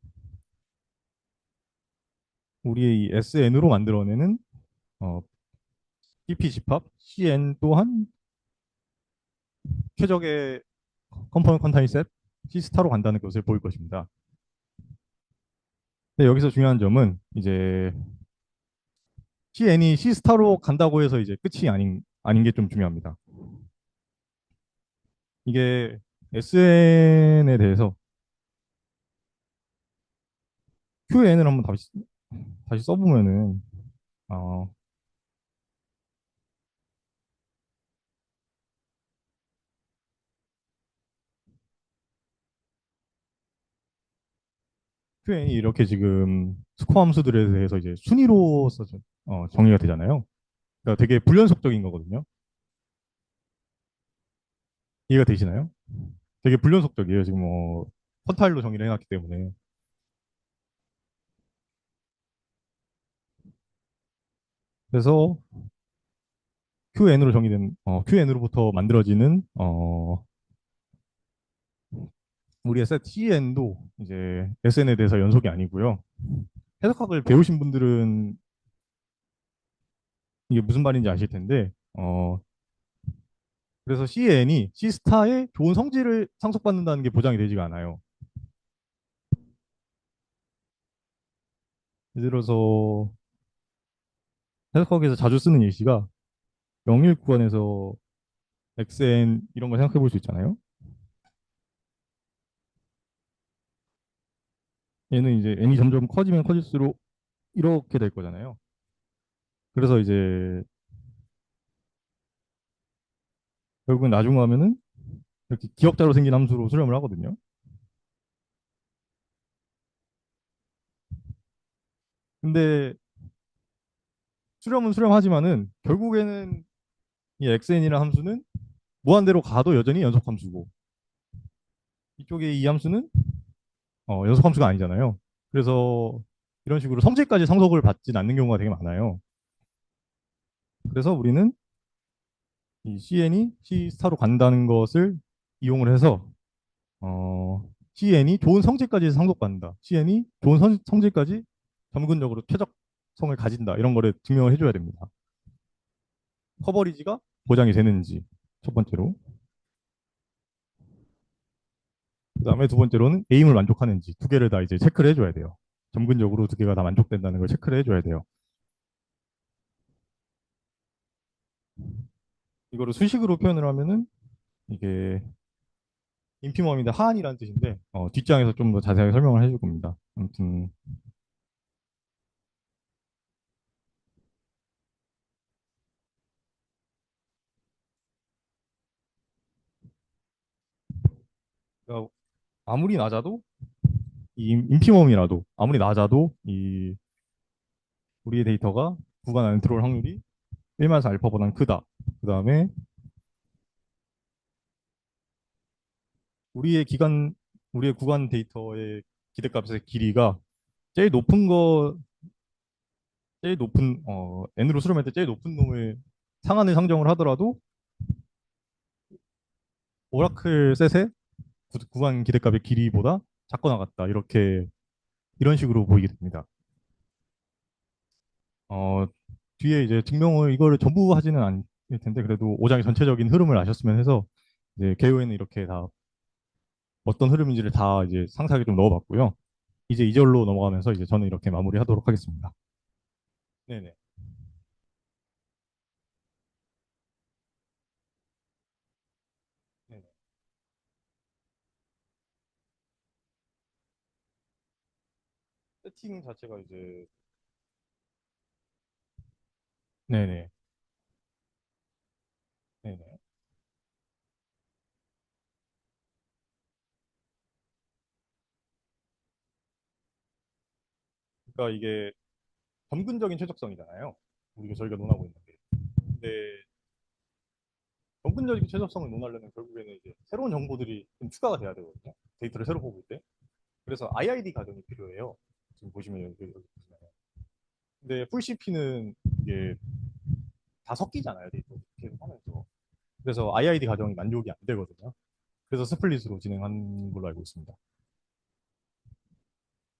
우리의 이 SN으로 만들어내는 어, PP 집합 CN 또한 최적의 컴포넌트 컨타인 셋 C스타로 간다는 것을 보일 것입니다. 근데 여기서 중요한 점은 이제 CN이 C스타로 간다고 해서 이제 끝이 아닌 게 좀 중요합니다. 이게 SN에 대해서 QN을 한번 다시 써보면은 어, QN이 이렇게 지금 스코어 함수들에 대해서 이제 순위로서 정의가 되잖아요. 그러니까 되게 불연속적인 거거든요. 이해가 되시나요? 되게 불연속적이에요. 지금 쿼타일로 정의를 해놨기 때문에. 그래서 QN으로부터 만들어지는 우리의 셋 CN도 이제 SN에 대해서 연속이 아니고요. 해석학을 배우신 분들은 이게 무슨 말인지 아실 텐데, 그래서 CN이 C스타의 좋은 성질을 상속받는다는 게 보장이 되지가 않아요. 예를 들어서 해석학에서 자주 쓰는 예시가 영일 구간에서 XN 이런 거 생각해 볼 수 있잖아요. 얘는 이제 n이 점점 커지면 커질수록 이렇게 될 거잖아요. 그래서 이제 결국은 나중 가면은 이렇게 기억자로 생긴 함수로 수렴을 하거든요. 근데 수렴은 수렴하지만은 결국에는 이 xn이라는 함수는 무한대로 가도 여전히 연속 함수고 이쪽에 이 함수는 연속 함수가 아니잖아요. 그래서 이런 식으로 성질까지 상속을 받진 않는 경우가 되게 많아요. 그래서 우리는 이 CN이 C 스타로 간다는 것을 이용을 해서 CN이 좋은 성질까지 상속받는다. CN이 좋은 성질까지 점근적으로 최적성을 가진다. 이런 거를 증명을 해줘야 됩니다. 커버리지가 보장이 되는지 첫 번째로. 그다음에 두 번째로는 에임을 만족하는지 두 개를 다 이제 체크를 해줘야 돼요. 점근적으로 두 개가 다 만족된다는 걸 체크를 해줘야 돼요. 이거를 수식으로 표현을 하면은 이게 인피멈인데 하한이라는 뜻인데 뒷장에서 좀 더 자세하게 설명을 해줄 겁니다. 아무튼 그러니까 아무리 낮아도 이 인피멈이라도 아무리 낮아도 이 우리의 데이터가 구간 안에 들어올 확률이 1마이너스 알파보다는 크다. 그 다음에 우리의 기간, 우리의 구간 데이터의 기대값의 길이가 제일 높은 거, 제일 높은, n으로 수렴할 때 제일 높은 놈을 상한을 상정을 하더라도 오라클 셋의 구간 기대값의 길이보다 작거나 같다. 이런 식으로 보이게 됩니다. 어, 뒤에 이제 증명을 이거를 전부 하지는 않을 텐데 그래도 5장의 전체적인 흐름을 아셨으면 해서 이제 개요에는 이렇게 다 어떤 흐름인지를 다 이제 상세하게 좀 넣어봤고요. 이제 2절로 넘어가면서 이제 저는 이렇게 마무리하도록 하겠습니다. 네네. 네네. 세팅 자체가 이제 네네. 네네. 그러니까 이게 점근적인 최적성이잖아요. 우리가 저희가 논하고 있는 게. 근데 점근적인 최적성을 논하려면 결국에는 이제 새로운 정보들이 좀 추가가 돼야 되거든요. 데이터를 새로 뽑을 때. 그래서 IID 과정이 필요해요. 지금 보시면 여기 보시면. 근데 풀CP는 이게 다 섞이잖아요. 데이터 계속 하면서. 그래서 IID 과정이 만족이 안 되거든요. 그래서 스플릿으로 진행한 걸로 알고 있습니다.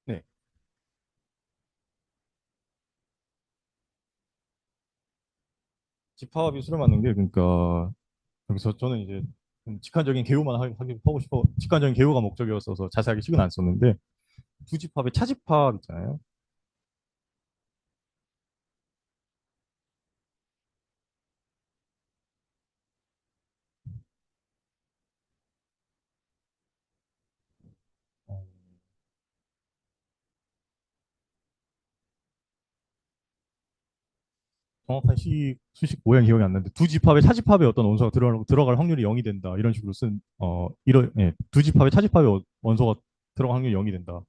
네. 집합이 수렴하는 게 그러니까 여기서 저는 이제 좀 직관적인 개요만 하고 싶어 직관적인 개요가 목적이었어서 자세하게 식은 안 썼는데 두 집합의 차집합 있잖아요. 어, 정확한 수식 모양 기억이 안 나는데 두 집합의 차집합에 어떤 원소가 들어갈 확률이 0이 된다 이런 식으로 두 집합의 차집합의 원소가 들어갈 확률이 0이 된다.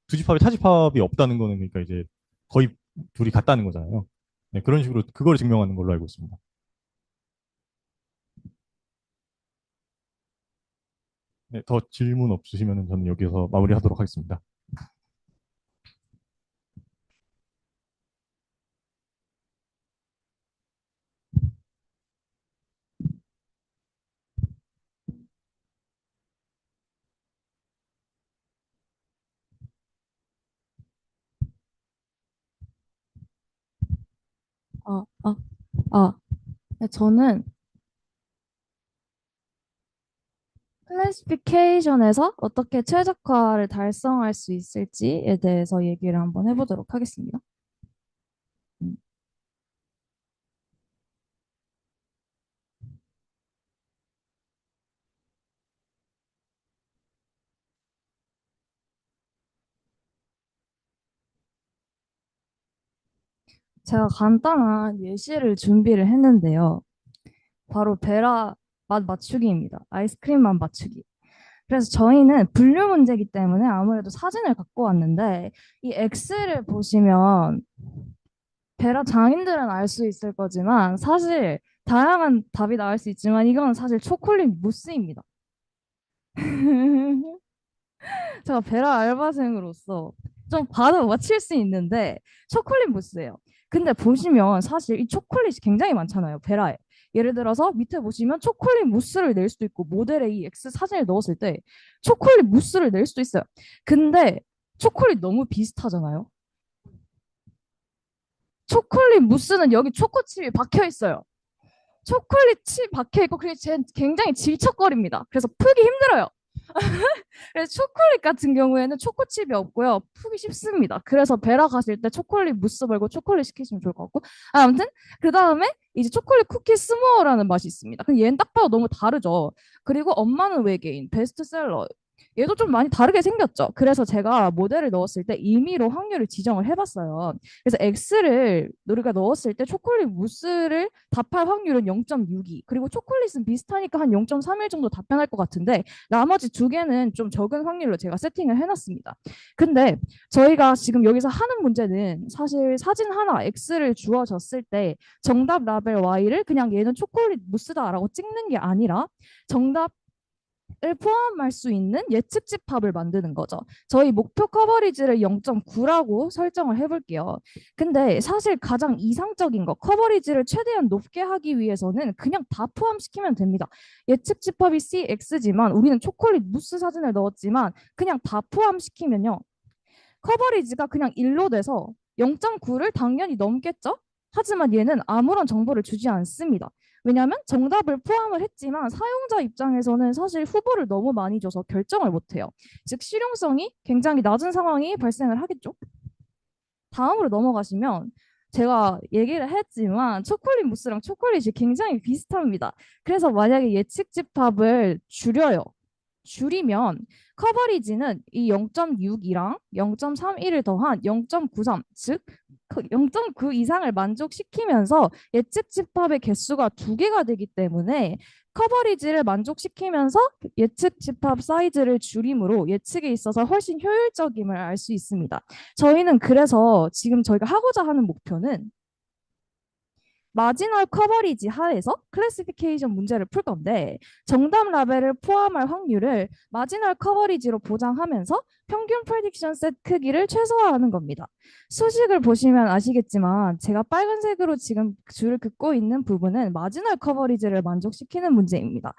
두 집합의 차집합이 없다는 거는 그러니까 이제 거의 둘이 같다는 거잖아요. 네, 그런 식으로 그걸 증명하는 걸로 알고 있습니다. 네, 더 질문 없으시면 저는 여기서 마무리하도록 하겠습니다. 아, 아, 아, 네, 저는 클래시피케이션에서 어떻게 최적화를 달성할 수 있을지에 대해서 얘기를 한번 해보도록 하겠습니다. 음, 제가 간단한 예시를 준비를 했는데요. 바로 베라 맛 맞추기입니다. 아이스크림 맛 맞추기. 그래서 저희는 분류 문제이기 때문에 아무래도 사진을 갖고 왔는데 이 X를 보시면 베라 장인들은 알 수 있을 거지만 사실 다양한 답이 나올 수 있지만 이건 사실 초콜릿 무스입니다. 제가 베라 알바생으로서 좀 봐도 맞힐 수 있는데 초콜릿 무스예요. 근데 보시면 사실 이 초콜릿이 굉장히 많잖아요. 베라에. 예를 들어서 밑에 보시면 초콜릿 무스를 낼 수도 있고 모델에 이 X 사진을 넣었을 때 초콜릿 무스를 낼 수도 있어요. 근데 초콜릿 너무 비슷하잖아요. 초콜릿 무스는 여기 초코칩이 박혀 있어요. 초콜릿이 박혀 있고 그게 굉장히 질척거립니다. 그래서 풀기 힘들어요. 그래서 초콜릿 같은 경우에는 초코칩이 없고요. 푸기 쉽습니다. 그래서 베라 가실 때 초콜릿 무스 말고 초콜릿 시키시면 좋을 것 같고. 아무튼 그 다음에 이제 초콜릿 쿠키 스모어라는 맛이 있습니다. 근데 얘는 딱 봐도 너무 다르죠. 그리고 엄마는 외계인, 베스트셀러. 얘도 좀 많이 다르게 생겼죠. 그래서 제가 모델을 넣었을 때 임의로 확률을 지정을 해봤어요. 그래서 X를 우리가 넣었을 때 초콜릿 무스를 답할 확률은 0.62, 그리고 초콜릿은 비슷하니까 한 0.31 정도 답변할 것 같은데 나머지 두 개는 좀 적은 확률로 제가 세팅을 해놨습니다. 근데 저희가 지금 여기서 하는 문제는 사실 사진 하나 X를 주어졌을 때 정답 라벨 Y를 그냥 얘는 초콜릿 무스다라고 찍는 게 아니라 정답 을 포함할 수 있는 예측 집합을 만드는 거죠. 저희 목표 커버리지를 0.9라고 설정을 해볼게요. 근데 사실 가장 이상적인 거, 커버리지를 최대한 높게 하기 위해서는 그냥 다 포함시키면 됩니다. 예측 집합이 CX지만 우리는 초콜릿 무스 사진을 넣었지만 그냥 다 포함시키면요. 커버리지가 그냥 1로 돼서 0.9를 당연히 넘겠죠? 하지만 얘는 아무런 정보를 주지 않습니다. 왜냐하면 정답을 포함을 했지만 사용자 입장에서는 사실 후보를 너무 많이 줘서 결정을 못해요. 즉 실용성이 굉장히 낮은 상황이 발생을 하겠죠. 다음으로 넘어가시면 제가 얘기를 했지만 초콜릿 무스랑 초콜릿이 굉장히 비슷합니다. 그래서 만약에 예측 집합을 줄이면 커버리지는 이 0.6이랑 0.31을 더한 0.93, 즉 0.9 이상을 만족시키면서 예측 집합의 개수가 두 개가 되기 때문에 커버리지를 만족시키면서 예측 집합 사이즈를 줄임으로 예측에 있어서 훨씬 효율적임을 알 수 있습니다. 저희는 그래서 지금 저희가 하고자 하는 목표는 마지널 커버리지 하에서 클래시피케이션 문제를 풀 건데 정답 라벨을 포함할 확률을 마지널 커버리지로 보장하면서 평균 프레딕션 셋 크기를 최소화하는 겁니다. 수식을 보시면 아시겠지만 제가 빨간색으로 지금 줄을 긋고 있는 부분은 마지널 커버리지를 만족시키는 문제입니다.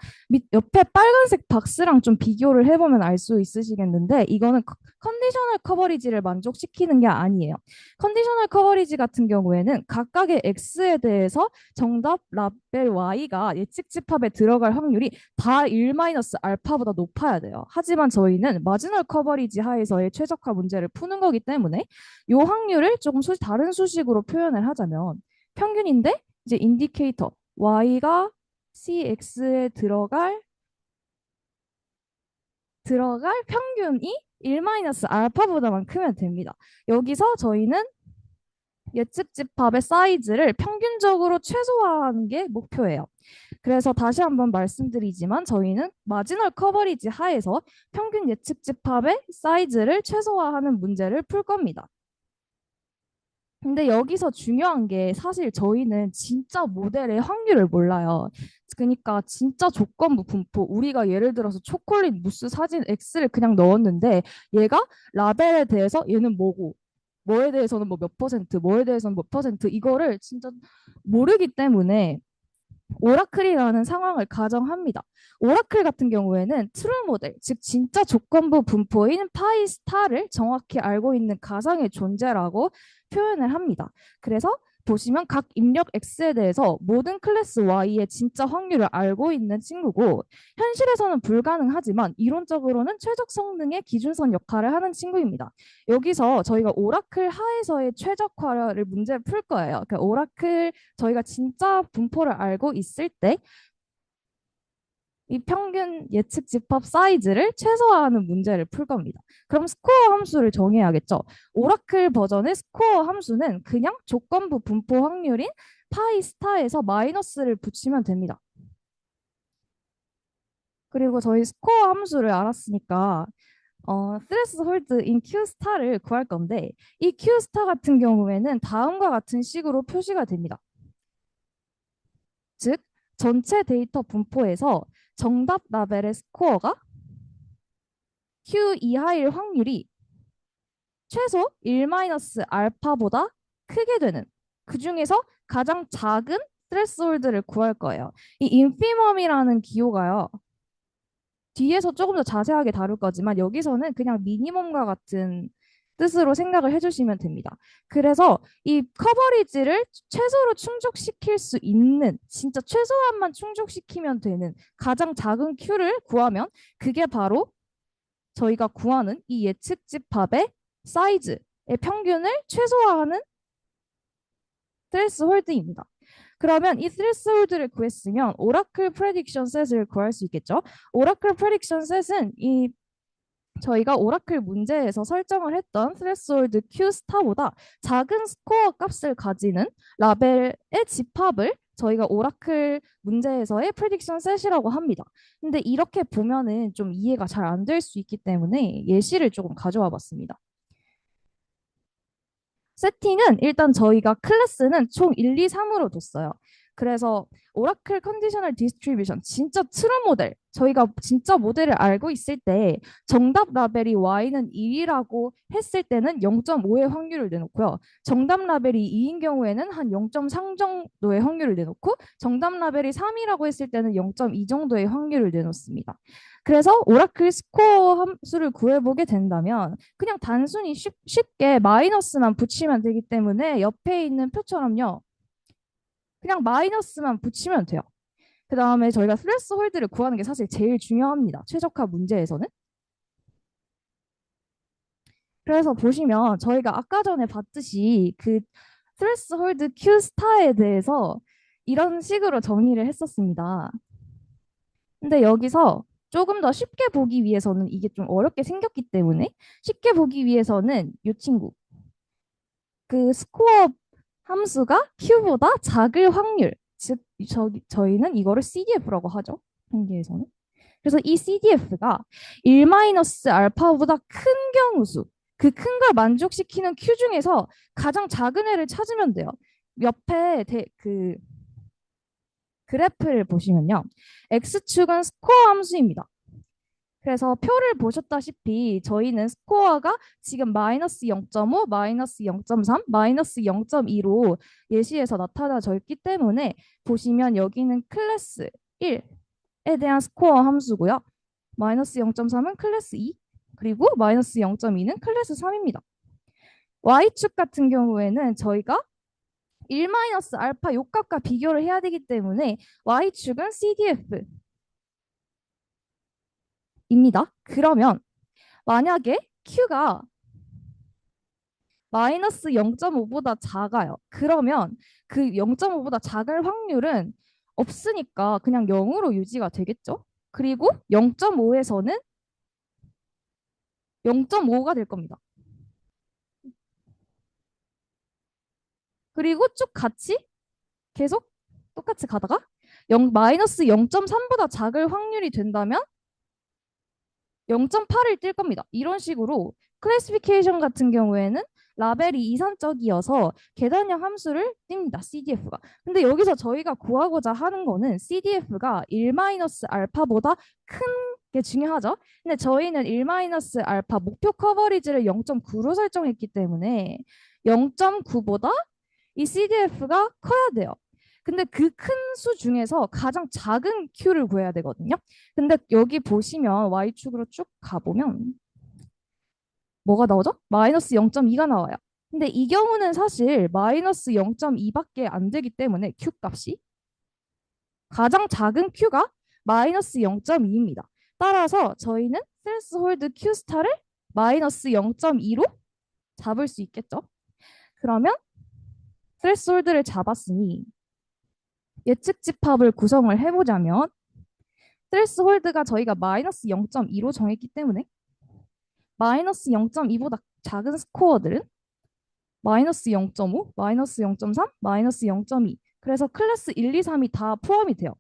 옆에 빨간색 박스랑 좀 비교를 해보면 알 수 있으시겠는데 이거는 컨디셔널 커버리지를 만족시키는 게 아니에요. 컨디셔널 커버리지 같은 경우에는 각각의 X에 대해서 정답 라벨 Y가 예측 집합에 들어갈 확률이 다 1-알파보다 높아야 돼요. 하지만 저희는 마지널 커버리지 하에서의 최적화 문제를 푸는 거기 때문에 이 확률을 조금 다른 수식으로 표현을 하자면 평균인데 이제 인디케이터 Y가 CX에 들어갈 평균이 1-알파보다만 크면 됩니다. 여기서 저희는 예측 집합의 사이즈를 평균적으로 최소화하는 게 목표예요. 그래서 다시 한번 말씀드리지만 저희는 마지널 커버리지 하에서 평균 예측 집합의 사이즈를 최소화하는 문제를 풀 겁니다. 근데 여기서 중요한 게 사실 저희는 진짜 모델의 확률을 몰라요. 그러니까 진짜 조건부 분포, 우리가 예를 들어서 초콜릿 무스 사진 X를 그냥 넣었는데 얘가 라벨에 대해서 얘는 뭐고 뭐에 대해서는 뭐 몇 퍼센트, 뭐에 대해서는 몇 퍼센트 이거를 진짜 모르기 때문에 오라클이라는 상황을 가정합니다. 오라클 같은 경우에는 트루 모델, 즉 진짜 조건부 분포인 파이 스타를 정확히 알고 있는 가상의 존재라고 표현을 합니다. 그래서 보시면 각 입력 X에 대해서 모든 클래스 Y의 진짜 확률을 알고 있는 친구고 현실에서는 불가능하지만 이론적으로는 최적 성능의 기준선 역할을 하는 친구입니다. 여기서 저희가 오라클 하에서의 최적화를 문제를 풀 거예요. 그러니까 오라클 저희가 진짜 분포를 알고 있을 때 이 평균 예측 집합 사이즈를 최소화하는 문제를 풀 겁니다. 그럼 스코어 함수를 정해야겠죠. 오라클 버전의 스코어 함수는 그냥 조건부 분포 확률인 파이 스타에서 마이너스를 붙이면 됩니다. 그리고 저희 스코어 함수를 알았으니까 threshold in Q 스타를 구할 건데 이 Q 스타 같은 경우에는 다음과 같은 식으로 표시가 됩니다. 즉 전체 데이터 분포에서 정답 라벨의 스코어가 Q 이하일 확률이 최소 1-알파보다 크게 되는 그 중에서 가장 작은 스레스홀드를 구할 거예요. 이 인피멈이라는 기호가요. 뒤에서 조금 더 자세하게 다룰 거지만 여기서는 그냥 미니멈과 같은 뜻으로 생각을 해주시면 됩니다. 그래서 이 커버리지를 최소로 충족시킬 수 있는 진짜 최소한만 충족시키면 되는 가장 작은 Q를 구하면 그게 바로 저희가 구하는 이 예측 집합의 사이즈의 평균을 최소화하는 스레스홀드입니다. 그러면 이 스레스홀드를 구했으면 오라클 프레딕션 셋을 구할 수 있겠죠. 오라클 프레딕션 셋은 이 저희가 오라클 문제에서 설정을 했던 threshold Q 스타보다 작은 스코어 값을 가지는 라벨의 집합을 저희가 오라클 문제에서의 프레딕션 셋이라고 합니다. 근데 이렇게 보면은 좀 이해가 잘 안 될 수 있기 때문에 예시를 조금 가져와 봤습니다. 세팅은 일단 저희가 클래스는 총 1, 2, 3으로 뒀어요. 그래서 오라클 컨디셔널 디스트리뷰션 진짜 트루 모델 저희가 진짜 모델을 알고 있을 때 정답 라벨이 y는 1이라고 했을 때는 0.5의 확률을 내놓고요. 정답 라벨이 2인 경우에는 한 0.3 정도의 확률을 내놓고 정답 라벨이 3이라고 했을 때는 0.2 정도의 확률을 내놓습니다. 그래서 오라클 스코어 함수를 구해보게 된다면 그냥 단순히 쉽게 마이너스만 붙이면 되기 때문에 옆에 있는 표처럼요. 그냥 마이너스만 붙이면 돼요. 그 다음에 저희가 스레스홀드를 구하는 게 사실 제일 중요합니다. 최적화 문제에서는. 그래서 보시면 저희가 아까 전에 봤듯이 그 스레스홀드 Q 스타에 대해서 이런 식으로 정의를 했었습니다. 근데 여기서 조금 더 쉽게 보기 위해서는 이게 좀 어렵게 생겼기 때문에 쉽게 보기 위해서는 이 친구 그 스코어 함수가 Q보다 작을 확률 즉 저희는 이거를 CDF라고 하죠. 통계에서는. 그래서 이 CDF가 1-알파보다 큰 경우수 그 큰 걸 만족시키는 Q 중에서 가장 작은 애를 찾으면 돼요. 옆에 그 그래프를 보시면요. X축은 스코어 함수입니다. 그래서 표를 보셨다시피 저희는 스코어가 지금 마이너스 0.5, 마이너스 0.3, 마이너스 0.2로 예시에서 나타나져 있기 때문에 보시면 여기는 클래스 1에 대한 스코어 함수고요. 마이너스 0.3은 클래스 2, 그리고 마이너스 0.2는 클래스 3입니다. Y축 같은 경우에는 저희가 1-알파 요값과 비교를 해야 되기 때문에 Y축은 CDF 입니다. 그러면 만약에 Q가 마이너스 0.5보다 작아요. 그러면 그 0.5보다 작을 확률은 없으니까 그냥 0으로 유지가 되겠죠. 그리고 0.5에서는 0.5가 될 겁니다. 그리고 쭉 같이 계속 똑같이 가다가 마이너스 0.3보다 작을 확률이 된다면 0.8을 뜰 겁니다. 이런 식으로 클래시피케이션 같은 경우에는 라벨이 이산적이어서 계단형 함수를 띱니다. CDF가. 근데 여기서 저희가 구하고자 하는 거는 CDF가 1-알파보다 큰 게 중요하죠. 근데 저희는 1-알파 목표 커버리지를 0.9로 설정했기 때문에 0.9보다 이 CDF가 커야 돼요. 근데 그 큰 수 중에서 가장 작은 Q를 구해야 되거든요. 근데 여기 보시면 Y축으로 쭉 가보면 뭐가 나오죠? 마이너스 0.2가 나와요. 근데 이 경우는 사실 마이너스 0.2밖에 안 되기 때문에 Q 값이 가장 작은 Q가 마이너스 0.2입니다. 따라서 저희는 스레스홀드 Q 스타를 마이너스 0.2로 잡을 수 있겠죠. 그러면 스레스홀드를 잡았으니 예측 집합을 구성을 해보자면 스레스홀드가 저희가 마이너스 0.2로 정했기 때문에 마이너스 0.2보다 작은 스코어들은 마이너스 0.5, 마이너스 0.3, 마이너스 0.2 그래서 클래스 1, 2, 3이 다 포함이 돼요.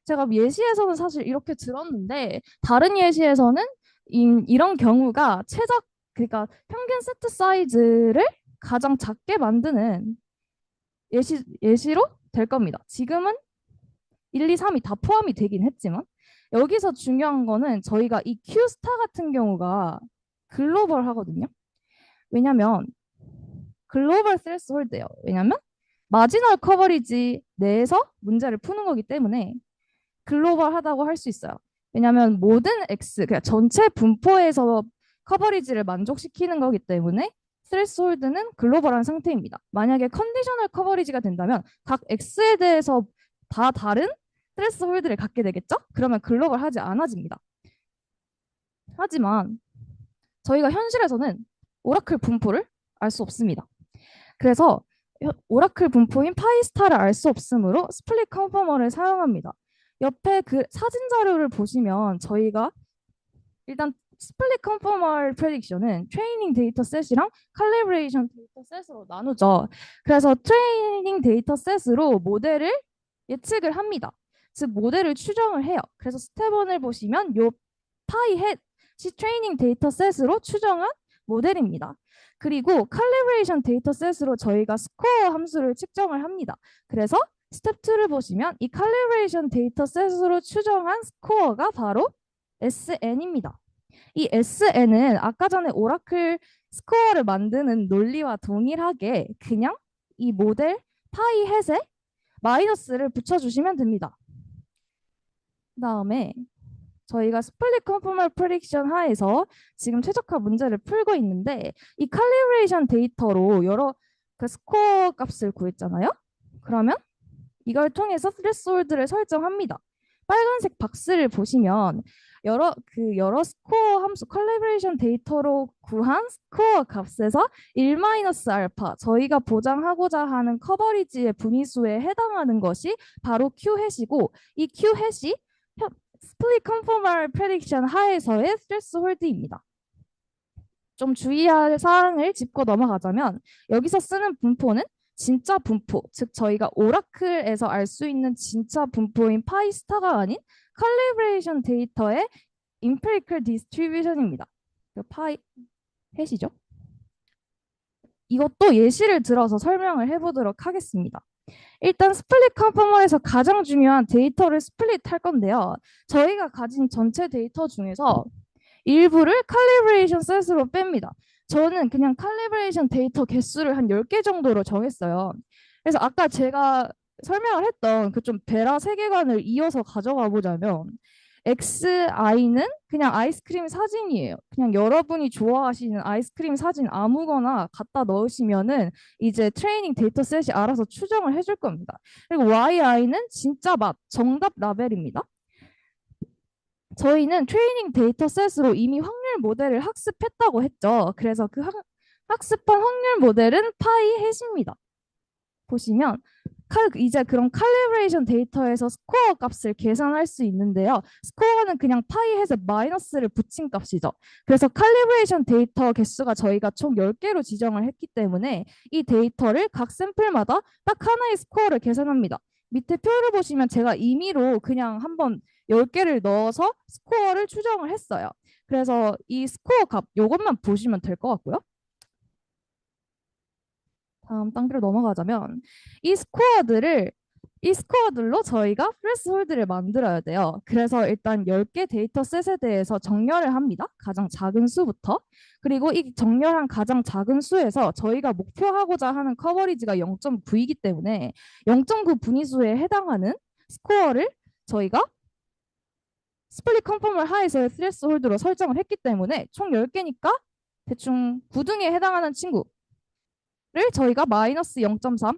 제가 예시에서는 사실 이렇게 들었는데 다른 예시에서는 이런 경우가 그러니까 평균 세트 사이즈를 가장 작게 만드는 예시로 될 겁니다. 지금은 1, 2, 3이 다 포함이 되긴 했지만 여기서 중요한 거는 저희가 이 Q스타 같은 경우가 글로벌 하거든요. 왜냐면 글로벌 스레스홀드예요. 왜냐면 마지널 커버리지 내에서 문제를 푸는 거기 때문에 글로벌하다고 할 수 있어요. 왜냐면 모든 X, 그냥 전체 분포에서 커버리지를 만족시키는 거기 때문에 스레스홀드는 글로벌한 상태입니다. 만약에 컨디셔널 커버리지가 된다면 각 X에 대해서 다 다른 스레스홀드를 갖게 되겠죠? 그러면 글로벌하지 않아집니다. 하지만 저희가 현실에서는 오라클 분포를 알 수 없습니다. 그래서 오라클 분포인 파이스타를 알 수 없으므로 스플릿 컨포머를 사용합니다. 옆에 그 사진 자료를 보시면 저희가 일단 스플릿 컨포멀 프레딕션은 트레이닝 데이터 셋이랑 칼리브레이션 데이터 셋으로 나누죠. 그래서 트레이닝 데이터 셋으로 모델을 예측을 합니다. 즉 모델을 추정을 해요. 그래서 스텝 1을 보시면 요 파이 햇이 트레이닝 데이터 셋으로 추정한 모델입니다. 그리고 칼리브레이션 데이터 셋으로 저희가 스코어 함수를 측정을 합니다. 그래서 스텝 2를 보시면 이 칼리브레이션 데이터 셋으로 추정한 스코어가 바로 SN입니다. 이 SN은 아까 전에 오라클 스코어를 만드는 논리와 동일하게 그냥 이 모델 파이 햇에 마이너스를 붙여주시면 됩니다. 그 다음에 저희가 스플릿 컨포멀 프레딕션 하에서 지금 최적화 문제를 풀고 있는데 이 칼리브레이션 데이터로 여러 그 스코어 값을 구했잖아요. 그러면 이걸 통해서 스레스홀드를 설정합니다. 빨간색 박스를 보시면 여러 스코어 함수 칼리브레이션 데이터로 구한 스코어 값에서 1-알파 저희가 보장하고자 하는 커버리지의 분위수에 해당하는 것이 바로 Q-햇이고 이 Q-햇이 스플릿 컨포멀 프레딕션 하에서의 스레스홀드입니다. 좀 주의할 사항을 짚고 넘어가자면 여기서 쓰는 분포는 진짜 분포, 즉 저희가 오라클에서 알 수 있는 진짜 분포인 파이스타가 아닌 칼리브레이션 데이터의 empirical distribution입니다. 파이 햇이죠. 이것도 예시를 들어서 설명을 해보도록 하겠습니다. 일단 스플릿 컨포멀에서 가장 중요한 데이터를 스플릿 할 건데요. 저희가 가진 전체 데이터 중에서 일부를 칼리브레이션 셋으로 뺍니다. 저는 그냥 칼리브레이션 데이터 개수를 한 10개 정도로 정했어요. 그래서 아까 제가 설명을 했던 그 좀 베라 세계관을 이어서 가져가 보자면 XI는 그냥 아이스크림 사진이에요. 그냥 여러분이 좋아하시는 아이스크림 사진 아무거나 갖다 넣으시면은 이제 트레이닝 데이터 셋이 알아서 추정을 해줄 겁니다. 그리고 YI는 진짜 맛, 정답 라벨입니다. 저희는 트레이닝 데이터 셋으로 이미 확률 모델을 학습했다고 했죠. 그래서 그 학습한 확률 모델은 파이 햇입니다. 보시면 이제 그럼 칼리브레이션 데이터에서 스코어 값을 계산할 수 있는데요. 스코어는 그냥 파이 햇에 마이너스를 붙인 값이죠. 그래서 칼리브레이션 데이터 개수가 저희가 총 10개로 지정을 했기 때문에 이 데이터를 각 샘플마다 딱 하나의 스코어를 계산합니다. 밑에 표를 보시면 제가 임의로 그냥 한번 10개를 넣어서 스코어를 추정을 했어요. 그래서 이 스코어 값 이것만 보시면 될 것 같고요. 다음 단계로 넘어가자면 이 스코어들로 저희가 스레스홀드를 만들어야 돼요. 그래서 일단 10개 데이터 셋에 대해서 정렬을 합니다. 가장 작은 수부터. 그리고 이 정렬한 가장 작은 수에서 저희가 목표하고자 하는 커버리지가 0.9이기 때문에 0.9 분위수에 해당하는 스코어를 저희가 스플릿 컨포멀 하에서의 스레스홀드로 설정을 했기 때문에 총 10개니까 대충 9등에 해당하는 친구 를 저희가 마이너스 0.3,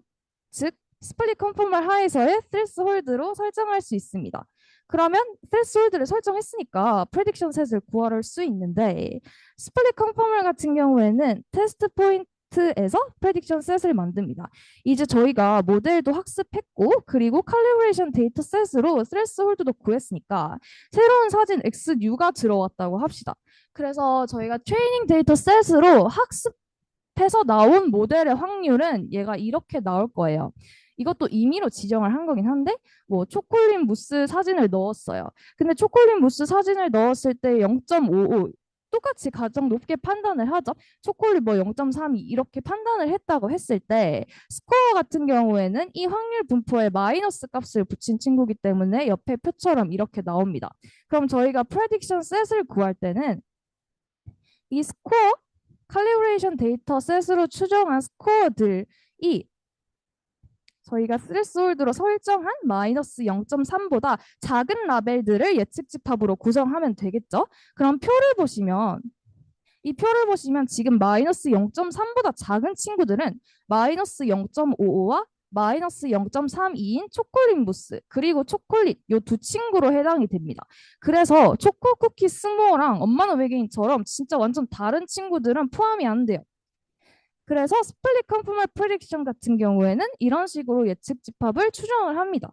즉 스플릿 컨포멀 하에서의 스레스홀드로 설정할 수 있습니다. 그러면 스레스홀드를 설정했으니까 프레딕션 셋을 구할 수 있는데 스플릿 컨포멀 같은 경우에는 테스트 포인트에서 프레딕션 셋을 만듭니다. 이제 저희가 모델도 학습했고 그리고 칼리브레이션 데이터 셋으로 스레스홀드도 구했으니까 새로운 사진 XNew가 들어왔다고 합시다. 그래서 저희가 트레이닝 데이터 셋으로 해서 나온 모델의 확률은 얘가 이렇게 나올 거예요. 이것도 임의로 지정을 한 거긴 한데 뭐 초콜릿 무스 사진을 넣었어요. 근데 초콜릿 무스 사진을 넣었을 때 0.55 똑같이 가장 높게 판단을 하죠. 초콜릿 뭐 0.32 이렇게 판단을 했다고 했을 때 스코어 같은 경우에는 이 확률 분포에 마이너스 값을 붙인 친구이기 때문에 옆에 표처럼 이렇게 나옵니다. 그럼 저희가 프레딕션 셋을 구할 때는 이 스코어 칼리브레이션 데이터 셋으로 추정한 스코어들이 저희가 스레스홀드로 설정한 마이너스 0.3보다 작은 라벨들을 예측 집합으로 구성하면 되겠죠. 그럼 이 표를 보시면 지금 마이너스 0.3보다 작은 친구들은 마이너스 0.55와 마이너스 0.32인 초콜릿 무스 그리고 초콜릿 요 두 친구로 해당이 됩니다. 그래서 초코 쿠키 스모어랑 엄마는 외계인처럼 진짜 완전 다른 친구들은 포함이 안 돼요. 그래서 스플릿 컨포멀 프레딕션 같은 경우에는 이런 식으로 예측 집합을 추정을 합니다.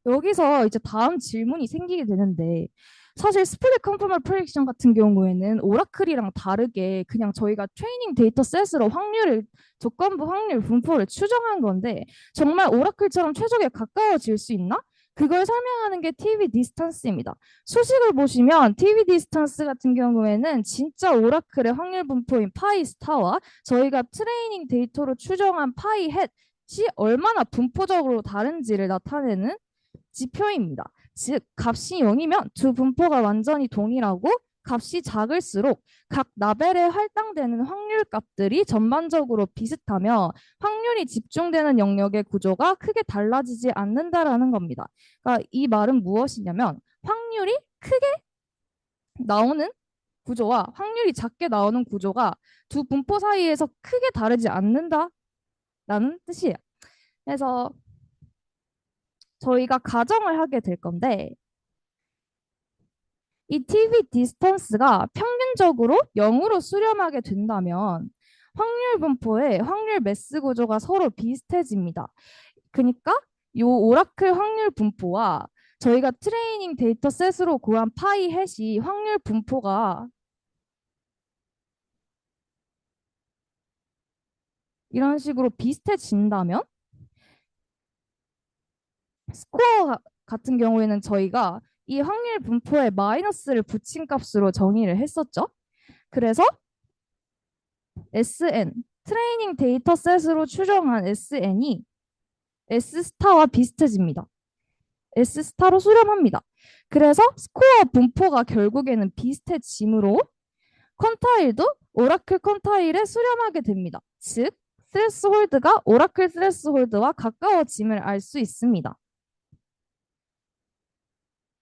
여기서 이제 다음 질문이 생기게 되는데 사실 스플릿 컨포멀 프레딕션 같은 경우에는 오라클이랑 다르게 그냥 저희가 트레이닝 데이터 셋으로 확률을 조건부 확률 분포를 추정한 건데 정말 오라클처럼 최적에 가까워질 수 있나? 그걸 설명하는 게 TV 디스턴스입니다. 수식을 보시면 TV 디스턴스 같은 경우에는 진짜 오라클의 확률 분포인 파이 스타와 저희가 트레이닝 데이터로 추정한 파이 햇이 얼마나 분포적으로 다른지를 나타내는 지표입니다. 즉 값이 0이면 두 분포가 완전히 동일하고 값이 작을수록 각 라벨에 할당되는 확률 값들이 전반적으로 비슷하며 확률이 집중되는 영역의 구조가 크게 달라지지 않는다라는 겁니다. 그러니까 이 말은 무엇이냐면 확률이 크게 나오는 구조와 확률이 작게 나오는 구조가 두 분포 사이에서 크게 다르지 않는다라는 뜻이에요. 그래서 저희가 가정을 하게 될 건데 이 TV 디스턴스가 평균적으로 0으로 수렴하게 된다면 확률 분포의 확률 매스 구조가 서로 비슷해집니다. 그러니까 이 오라클 확률 분포와 저희가 트레이닝 데이터 셋으로 구한 파이 햇이 확률 분포가 이런 식으로 비슷해진다면 스코어 같은 경우에는 저희가 이 확률 분포에 마이너스를 붙인 값으로 정의를 했었죠. 그래서 SN, 트레이닝 데이터 셋으로 추정한 SN이 S스타와 비슷해집니다. S스타로 수렴합니다. 그래서 스코어 분포가 결국에는 비슷해지므로 퀀타일도 오라클 퀀타일에 수렴하게 됩니다. 즉, 스레스홀드가 오라클 스레스홀드와 가까워짐을 알 수 있습니다.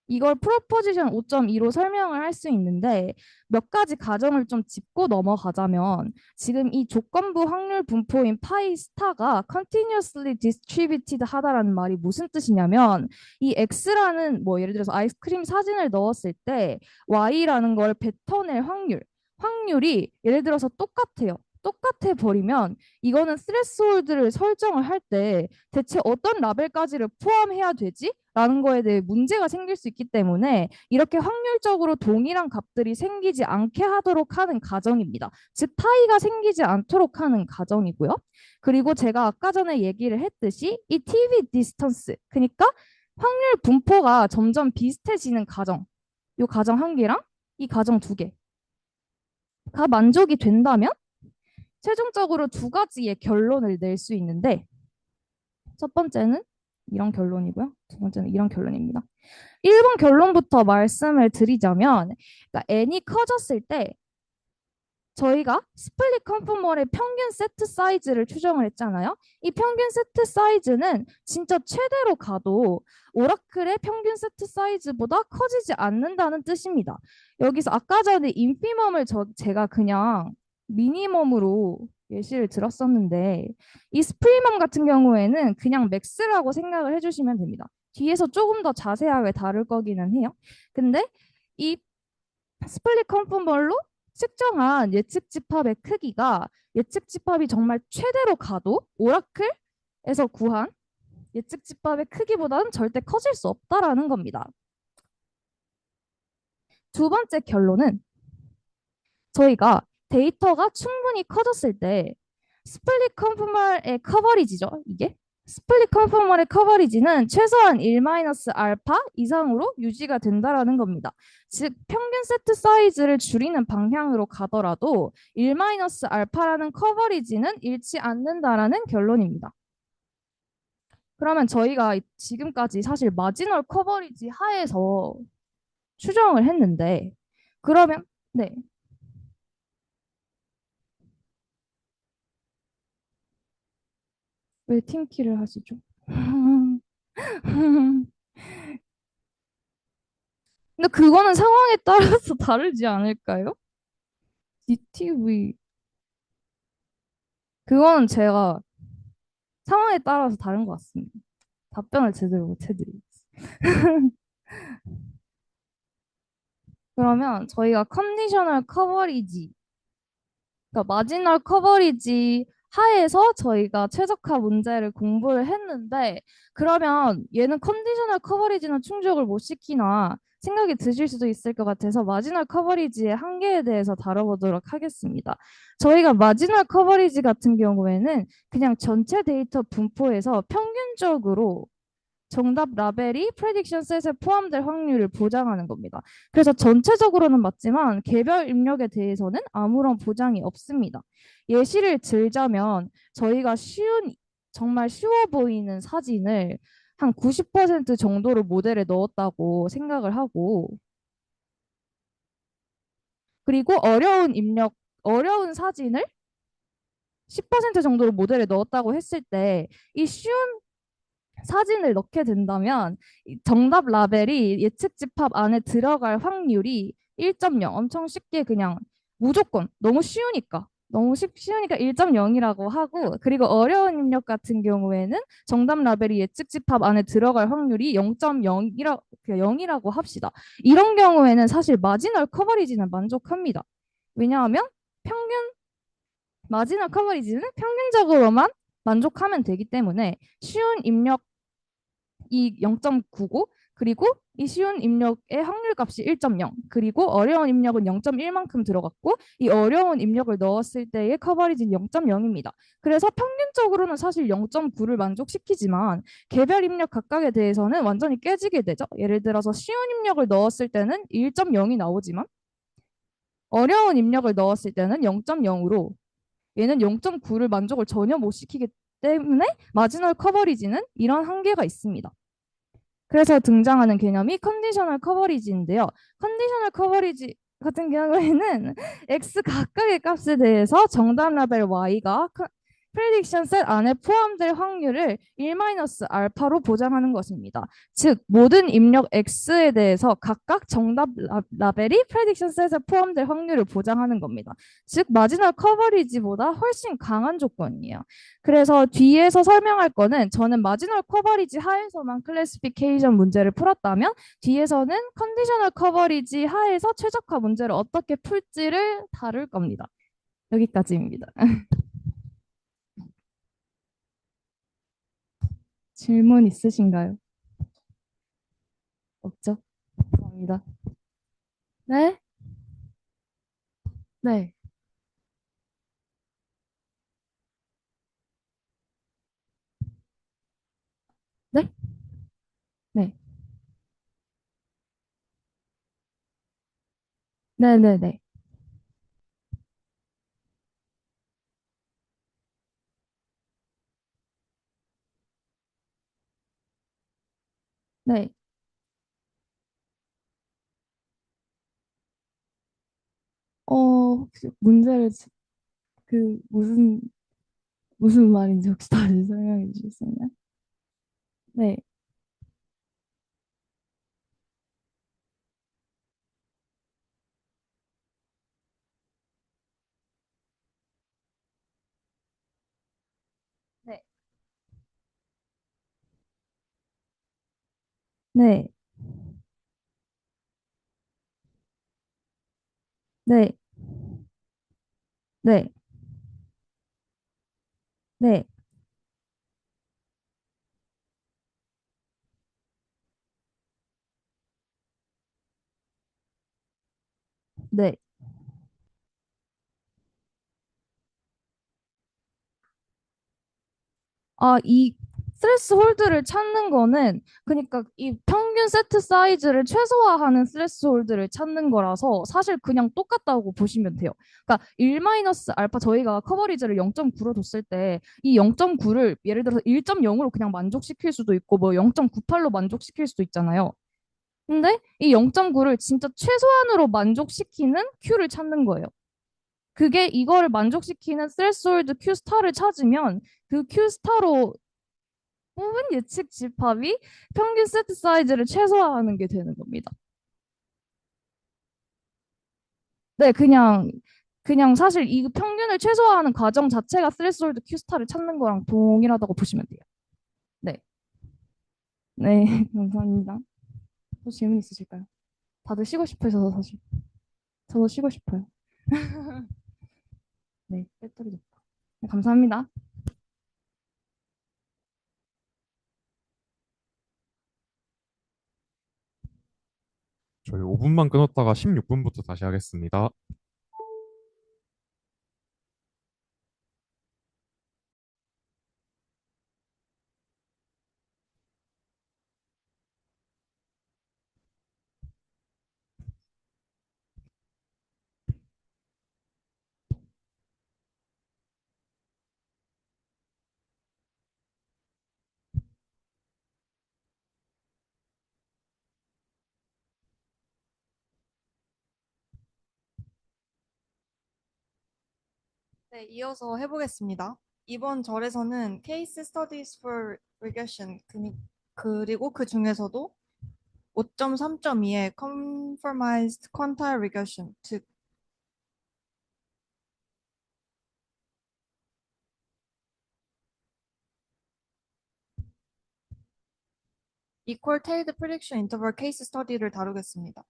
이걸 프로포지션 5.2로 설명을 할 수 있는데 몇 가지 가정을 좀 짚고 넘어가자면 지금 이 조건부 확률 분포인 파이 스타가 continuously distributed 하다라는 말이 무슨 뜻이냐면 이 X라는 뭐 예를 들어서 아이스크림 사진을 넣었을 때 Y라는 걸 뱉어낼 확률이 예를 들어서 똑같아 버리면 이거는 스레스홀드를 설정을 할 때 대체 어떤 라벨까지를 포함해야 되지? 라는 거에 대해 문제가 생길 수 있기 때문에 이렇게 확률적으로 동일한 값들이 생기지 않게 하도록 하는 가정입니다. 즉 타이가 생기지 않도록 하는 가정이고요. 그리고 제가 아까 전에 얘기를 했듯이 이 TV 디스턴스, 그러니까 확률 분포가 점점 비슷해지는 가정, 이 가정 한 개랑 이 가정 두 개가 만족이 된다면 최종적으로 두 가지의 결론을 낼 수 있는데 첫 번째는 이런 결론이고요. 두 번째는 이런 결론입니다. 1번 결론부터 말씀을 드리자면 그러니까 n이 커졌을 때 저희가 스플릿 컨포멀의 평균 세트 사이즈를 추정을 했잖아요. 이 평균 세트 사이즈는 진짜 최대로 가도 오라클의 평균 세트 사이즈보다 커지지 않는다는 뜻입니다. 여기서 아까 전에 인피멈을 제가 그냥 미니멈으로 예시를 들었었는데 이 스프리멈 같은 경우에는 그냥 맥스라고 생각을 해주시면 됩니다. 뒤에서 조금 더 자세하게 다룰 거기는 해요. 근데 이 스플릿 컨포멀로 측정한 예측 집합의 크기가 예측 집합이 정말 최대로 가도 오라클에서 구한 예측 집합의 크기보다는 절대 커질 수 없다라는 겁니다. 두 번째 결론은 저희가 데이터가 충분히 커졌을 때 스플릿 컨포멀의 커버리지죠. 이게 스플릿 컨포멀의 커버리지는 최소한 1-알파 이상으로 유지가 된다라는 겁니다. 즉 평균 세트 사이즈를 줄이는 방향으로 가더라도 1-알파라는 커버리지는 잃지 않는다라는 결론입니다. 그러면 저희가 지금까지 사실 마지널 커버리지 하에서 추정을 했는데 그러면 네. 왜 팀키를 하시죠? 근데 그거는 상황에 따라서 다르지 않을까요? DTV 그거는 제가 상황에 따라서 다른 것 같습니다. 답변을 제대로 못 해드리겠습니다. 그러면 저희가 컨디셔널 커버리지 그러니까 마지널 커버리지 하에서 저희가 최적화 문제를 공부를 했는데 그러면 얘는 컨디셔널 커버리지는 충족을 못 시키나 생각이 드실 수도 있을 것 같아서 마지널 커버리지의 한계에 대해서 다뤄보도록 하겠습니다. 저희가 마지널 커버리지 같은 경우에는 그냥 전체 데이터 분포에서 평균적으로 정답 라벨이 프레딕션 셋에 포함될 확률을 보장하는 겁니다. 그래서 전체적으로는 맞지만 개별 입력에 대해서는 아무런 보장이 없습니다. 예시를 들자면 저희가 정말 쉬워 보이는 사진을 한 90% 정도로 모델에 넣었다고 생각을 하고 그리고 어려운 사진을 10% 정도로 모델에 넣었다고 했을 때 이 쉬운 사진을 넣게 된다면 정답 라벨이 예측 집합 안에 들어갈 확률이 1.0 엄청 쉽게 그냥 무조건 너무 쉬우니까 1.0이라고 하고 그리고 어려운 입력 같은 경우에는 정답 라벨이 예측 집합 안에 들어갈 확률이 0.0이라고 합시다. 이런 경우에는 사실 마지널 커버리지는 만족합니다. 왜냐하면 평균 마지널 커버리지는 평균적으로만 만족하면 되기 때문에 쉬운 입력 이 0.99 그리고 이 쉬운 입력의 확률값이 1.0 그리고 어려운 입력은 0.1만큼 들어갔고 이 어려운 입력을 넣었을 때의 커버리지는 0.0입니다. 그래서 평균적으로는 사실 0.9를 만족시키지만 개별 입력 각각에 대해서는 완전히 깨지게 되죠. 예를 들어서 쉬운 입력을 넣었을 때는 1.0이 나오지만 어려운 입력을 넣었을 때는 0.0으로 얘는 0.9를 만족을 전혀 못 시키기 때문에 마지널 커버리지는 이런 한계가 있습니다. 그래서 등장하는 개념이 컨디셔널 커버리지인데요. 컨디셔널 커버리지 같은 경우에는 x 각각의 값에 대해서 정답 라벨 y가 프레딕션 셋 안에 포함될 확률을 1-알파로 보장하는 것입니다. 즉 모든 입력 x에 대해서 각각 정답 라벨이 프레딕션 셋에 포함될 확률을 보장하는 겁니다. 즉 마지널 커버리지보다 훨씬 강한 조건이에요. 그래서 뒤에서 설명할 거는 저는 마지널 커버리지 하에서만 클래시피케이션 문제를 풀었다면 뒤에서는 컨디셔널 커버리지 하에서 최적화 문제를 어떻게 풀지를 다룰 겁니다. 여기까지입니다. 질문 있으신가요? 없죠? 감사합니다. 네? 네. 네? 네. 네네네. 네. 혹시 그, 무슨 말인지 혹시 다시 설명해 주실 수 있나요? 네. 네. 네. 네. 네. 네. 네. 이 스트레스 홀드를 찾는 거는 그러니까 이 평균 세트 사이즈를 최소화하는 스트레스 홀드를 찾는 거라서 사실 그냥 똑같다고 보시면 돼요. 그러니까 1-알파 저희가 커버리지를 0.9로 뒀을 때 이 0.9를 예를 들어서 1.0으로 그냥 만족시킬 수도 있고 뭐 0.98로 만족시킬 수도 있잖아요. 근데 이 0.9를 진짜 최소한으로 만족시키는 Q를 찾는 거예요. 그게 이거를 만족시키는 스트레스홀드 Q 스타를 찾으면 그 Q 스타로 뽑은 예측 집합이 평균 세트 사이즈를 최소화하는 게 되는 겁니다. 네, 그냥 사실 이 평균을 최소화하는 과정 자체가 스트레스홀드 Q 스타를 찾는 거랑 동일하다고 보시면 돼요. 네, 네, 감사합니다. 또 질문 있으실까요? 다들 쉬고 싶으셔서 사실 저도 쉬고 싶어요. 네, 배터리 좀. 네, 감사합니다. 저희 5분만 끊었다가 16분부터 다시 하겠습니다. 네, 이어서 해보겠습니다. 이번 절에서는 Case Studies for Regression, 그리고 그 중에서도 5.3.2의 Conformized Quantile Regression, 즉 Equal Tailed Prediction Interval Case Study를 다루겠습니다.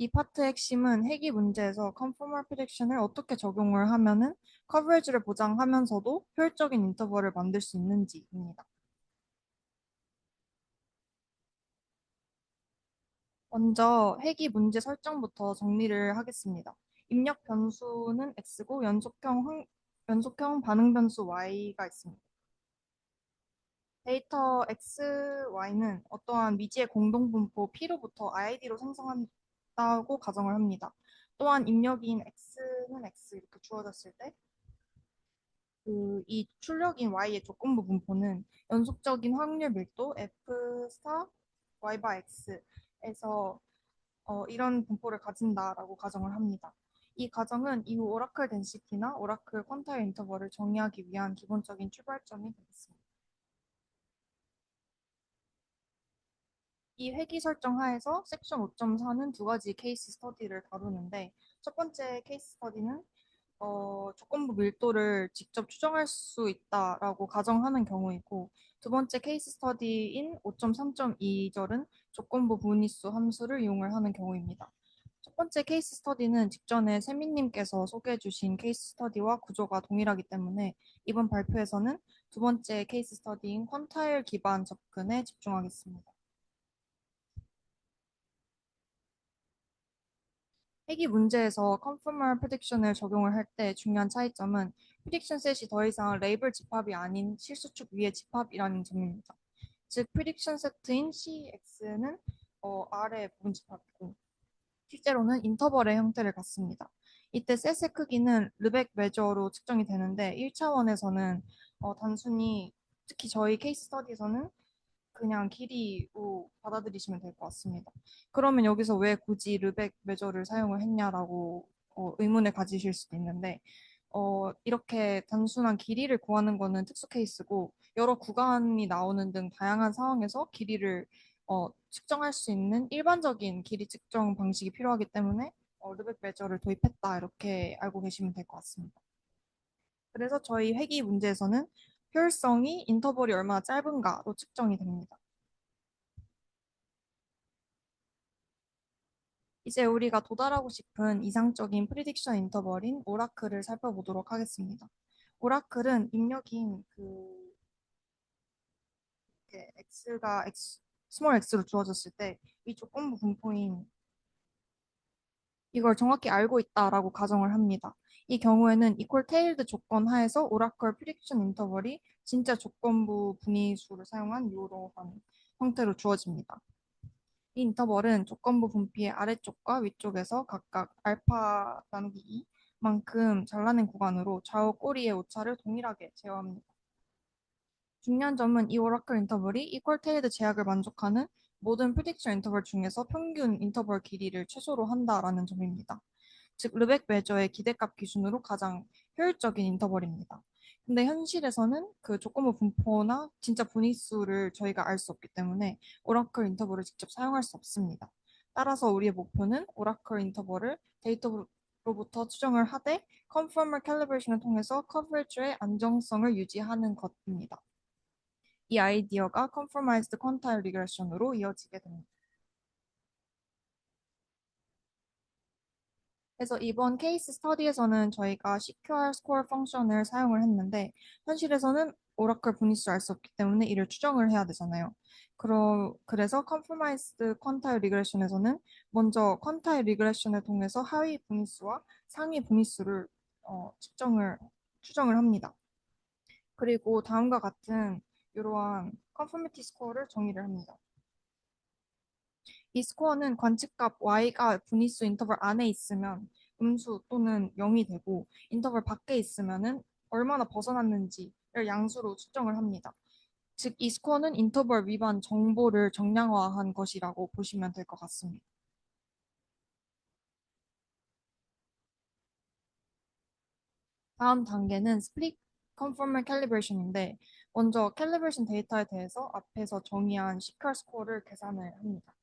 이 파트의 핵심은 회귀 문제에서 Conformal Prediction을 어떻게 적용을 하면은 커버리지를 보장하면서도 효율적인 인터벌을 만들 수 있는지입니다. 먼저 회귀 문제 설정부터 정리를 하겠습니다. 입력 변수는 x고 연속형 반응 변수 y가 있습니다. 데이터 x, y는 어떠한 미지의 공동분포 p로부터 id로 생성한다고 가정을 합니다. 또한 입력인 x는 x 이렇게 주어졌을 때 이 출력인 y의 조건부 분포는 연속적인 확률 밀도 f 스타 y 바 x에서 이런 분포를 가진다라고 가정을 합니다. 이 가정은 이후 오라클 덴시티나 오라클 퀀타일 인터벌을 정의하기 위한 기본적인 출발점이 되겠습니다. 이 회귀 설정 하에서 섹션 5.4는 두 가지 케이스 스터디를 다루는데 첫 번째 케이스 스터디는 조건부 밀도를 직접 추정할 수 있다라고 가정하는 경우이고 두 번째 케이스 스터디인 5.3.2절은 조건부 분위수 함수를 이용을 하는 경우입니다. 첫 번째 케이스 스터디는 직전에 세민님께서 소개해 주신 케이스 스터디와 구조가 동일하기 때문에 이번 발표에서는 두 번째 케이스 스터디인 퀀타일 기반 접근에 집중하겠습니다. 회귀 문제에서 conformal prediction을 적용을 할 때 중요한 차이점은 prediction set이 더 이상 레이블 집합이 아닌 실수축 위의 집합이라는 점입니다. 즉 prediction set인 CX는 R의 부분 집합이고 실제로는 인터벌의 형태를 갖습니다. 이때 셋의 크기는 르벡 메저로 측정이 되는데 1차원에서는 단순히 특히 저희 케이스 스터디에서는 그냥 길이로 받아들이시면 될 것 같습니다. 그러면 여기서 왜 굳이 르벡 메저를 사용을 했냐라고 의문을 가지실 수도 있는데 이렇게 단순한 길이를 구하는 거는 특수 케이스고 여러 구간이 나오는 등 다양한 상황에서 길이를 측정할 수 있는 일반적인 길이 측정 방식이 필요하기 때문에 르벡 메저를 도입했다 이렇게 알고 계시면 될 것 같습니다. 그래서 저희 회귀 문제에서는 효율성이 인터벌이 얼마나 짧은가로 측정이 됩니다. 이제 우리가 도달하고 싶은 이상적인 프리딕션 인터벌인 오라클을 살펴보도록 하겠습니다. 오라클은 입력인 x가 스몰 x로 주어졌을 때 이 조건부 분포인 이걸 정확히 알고 있다라고 가정을 합니다. 이 경우에는 equal tailed 조건 하에서 오라클 프리딕션 인터벌이 진짜 조건부 분위수를 사용한 이러한 형태로 주어집니다. 이 인터벌은 조건부 분피의 아래쪽과 위쪽에서 각각 알파 나누기 2만큼 잘라낸 구간으로 좌우 꼬리의 오차를 동일하게 제어합니다. 중요한 점은 이 오라클 인터벌이 이퀄 테일드 제약을 만족하는 모든 프리딕션 인터벌 중에서 평균 인터벌 길이를 최소로 한다라는 점입니다. 즉 르벡 메저의 기대값 기준으로 가장 효율적인 인터벌입니다. 근데 현실에서는 그 조건부 분포나 진짜 분위수를 저희가 알 수 없기 때문에 오라클 인터벌을 직접 사용할 수 없습니다. 따라서 우리의 목표는 오라클 인터벌을 데이터로부터 추정을 하되 컨포멀 캘리브레이션을 통해서 커버리지의 안정성을 유지하는 것입니다. 이 아이디어가 Conformized Quantile Regression으로 이어지게 됩니다. 그래서 이번 케이스 스터디에서는 저희가 CQR 스코어 펑션을 사용을 했는데 현실에서는 오라클 분위수를 알 수 없기 때문에 이를 추정을 해야 되잖아요. 그래서 컨포마이스드 퀀타일 리그레션에서는 먼저 퀀타일 리그레션을 통해서 하위 분위수와 상위 분위수를 추정을 합니다. 그리고 다음과 같은 이러한 컨포미티 스코어를 정의를 합니다. 이 스코어는 관측값 y가 분위수 인터벌 안에 있으면 음수 또는 0이 되고 인터벌 밖에 있으면은 얼마나 벗어났는지를 양수로 측정을 합니다. 즉, 이 스코어는 인터벌 위반 정보를 정량화한 것이라고 보시면 될 것 같습니다. 다음 단계는 스플릿 컨포멀 캘리브레이션인데 먼저 캘리브레이션 데이터에 대해서 앞에서 정의한 CQR 스코어를 계산을 합니다.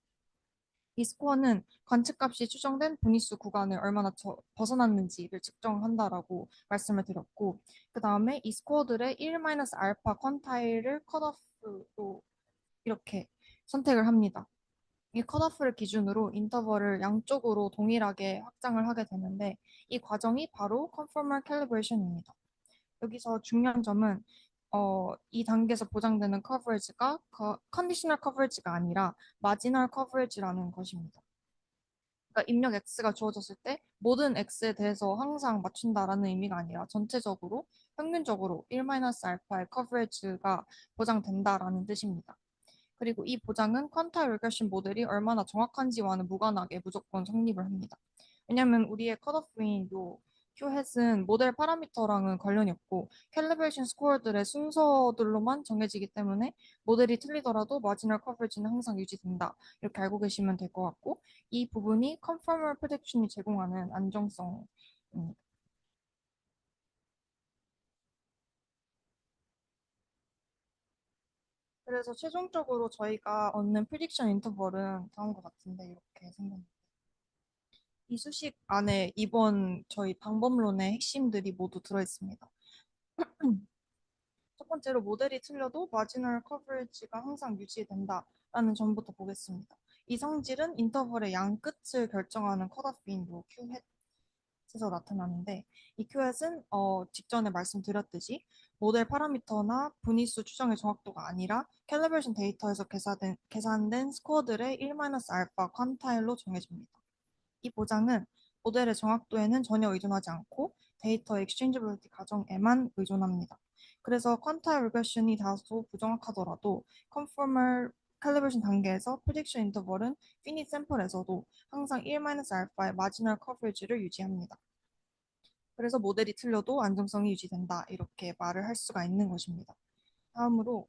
이 스코어는 관측값이 추정된 분위수 구간을 얼마나 벗어났는지를 측정한다라고 말씀을 드렸고 그 다음에 이 스코어들의 1-알파 퀀타일을 컷오프로 이렇게 선택을 합니다. 이 컷오프를 기준으로 인터벌을 양쪽으로 동일하게 확장을 하게 되는데 이 과정이 바로 컨포멀 캘리브레이션입니다. 여기서 중요한 점은 이 단계에서 보장되는 커버리지가 컨디셔널 커버리지가 아니라 마지널 커버리지라는 것입니다. 그러니까 입력 X가 주어졌을 때 모든 X에 대해서 항상 맞춘다라는 의미가 아니라 전체적으로 평균적으로 1-알파의 커버리지가 보장된다라는 뜻입니다. 그리고 이 보장은 퀀타일 리그레션 모델이 얼마나 정확한지와는 무관하게 무조건 성립을 합니다. 왜냐하면 우리의 컷오프인 요 Q햇은 모델 파라미터랑은 관련이 없고 캘리브레이션 스코어들의 순서들로만 정해지기 때문에 모델이 틀리더라도 마지널 커버리지는 항상 유지된다. 이렇게 알고 계시면 될 것 같고 이 부분이 컨포멀 프레딕션이 제공하는 안정성입니다. 그래서 최종적으로 저희가 얻는 프리딕션 인터벌은 다음과 같은데 이렇게 생각합니다. 이 수식 안에 이번 저희 방법론의 핵심들이 모두 들어있습니다. 첫 번째로 모델이 틀려도 마지널 커버리지가 항상 유지된다라는 점부터 보겠습니다. 이 성질은 인터벌의 양 끝을 결정하는 컷오프인 Q햇에서 나타나는데 이 Q햇은 직전에 말씀드렸듯이 모델 파라미터나 분위수 추정의 정확도가 아니라 캘리브레이션 데이터에서 계산된 스코어들의 1-알파 퀀타일로 정해집니다. 이 보장은 모델의 정확도에는 전혀 의존하지 않고 데이터 익스체인지빌리티 가정에만 의존합니다. 그래서 퀀타일 리그레션이 다소 부정확하더라도 컨포멀 캘리브레이션 단계에서 프리딕션 인터벌은 피닛 샘플에서도 항상 1-알파의 마지널 커버리지를 유지합니다. 그래서 모델이 틀려도 안정성이 유지된다 이렇게 말을 할 수가 있는 것입니다. 다음으로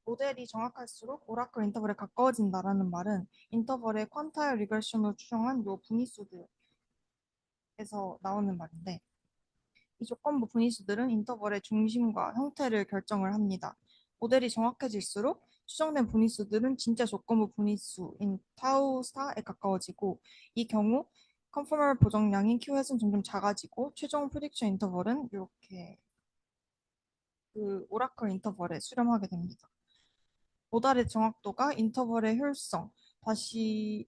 모델이 정확할수록 오라클 인터벌에 가까워진다라는 말은 인터벌의 퀀타일 리그레션으로 추정한 요 분위수들에서 나오는 말인데 이 조건부 분위수들은 인터벌의 중심과 형태를 결정을 합니다. 모델이 정확해질수록 추정된 분위수들은 진짜 조건부 분위수인 타우 스타에 가까워지고 이 경우 컨포멀 보정량인 Q햇은 점점 작아지고 최종 프리딕션 인터벌은 이렇게 그 오라클 인터벌에 수렴하게 됩니다. 모달의 정확도가 인터벌의 효율성. 다시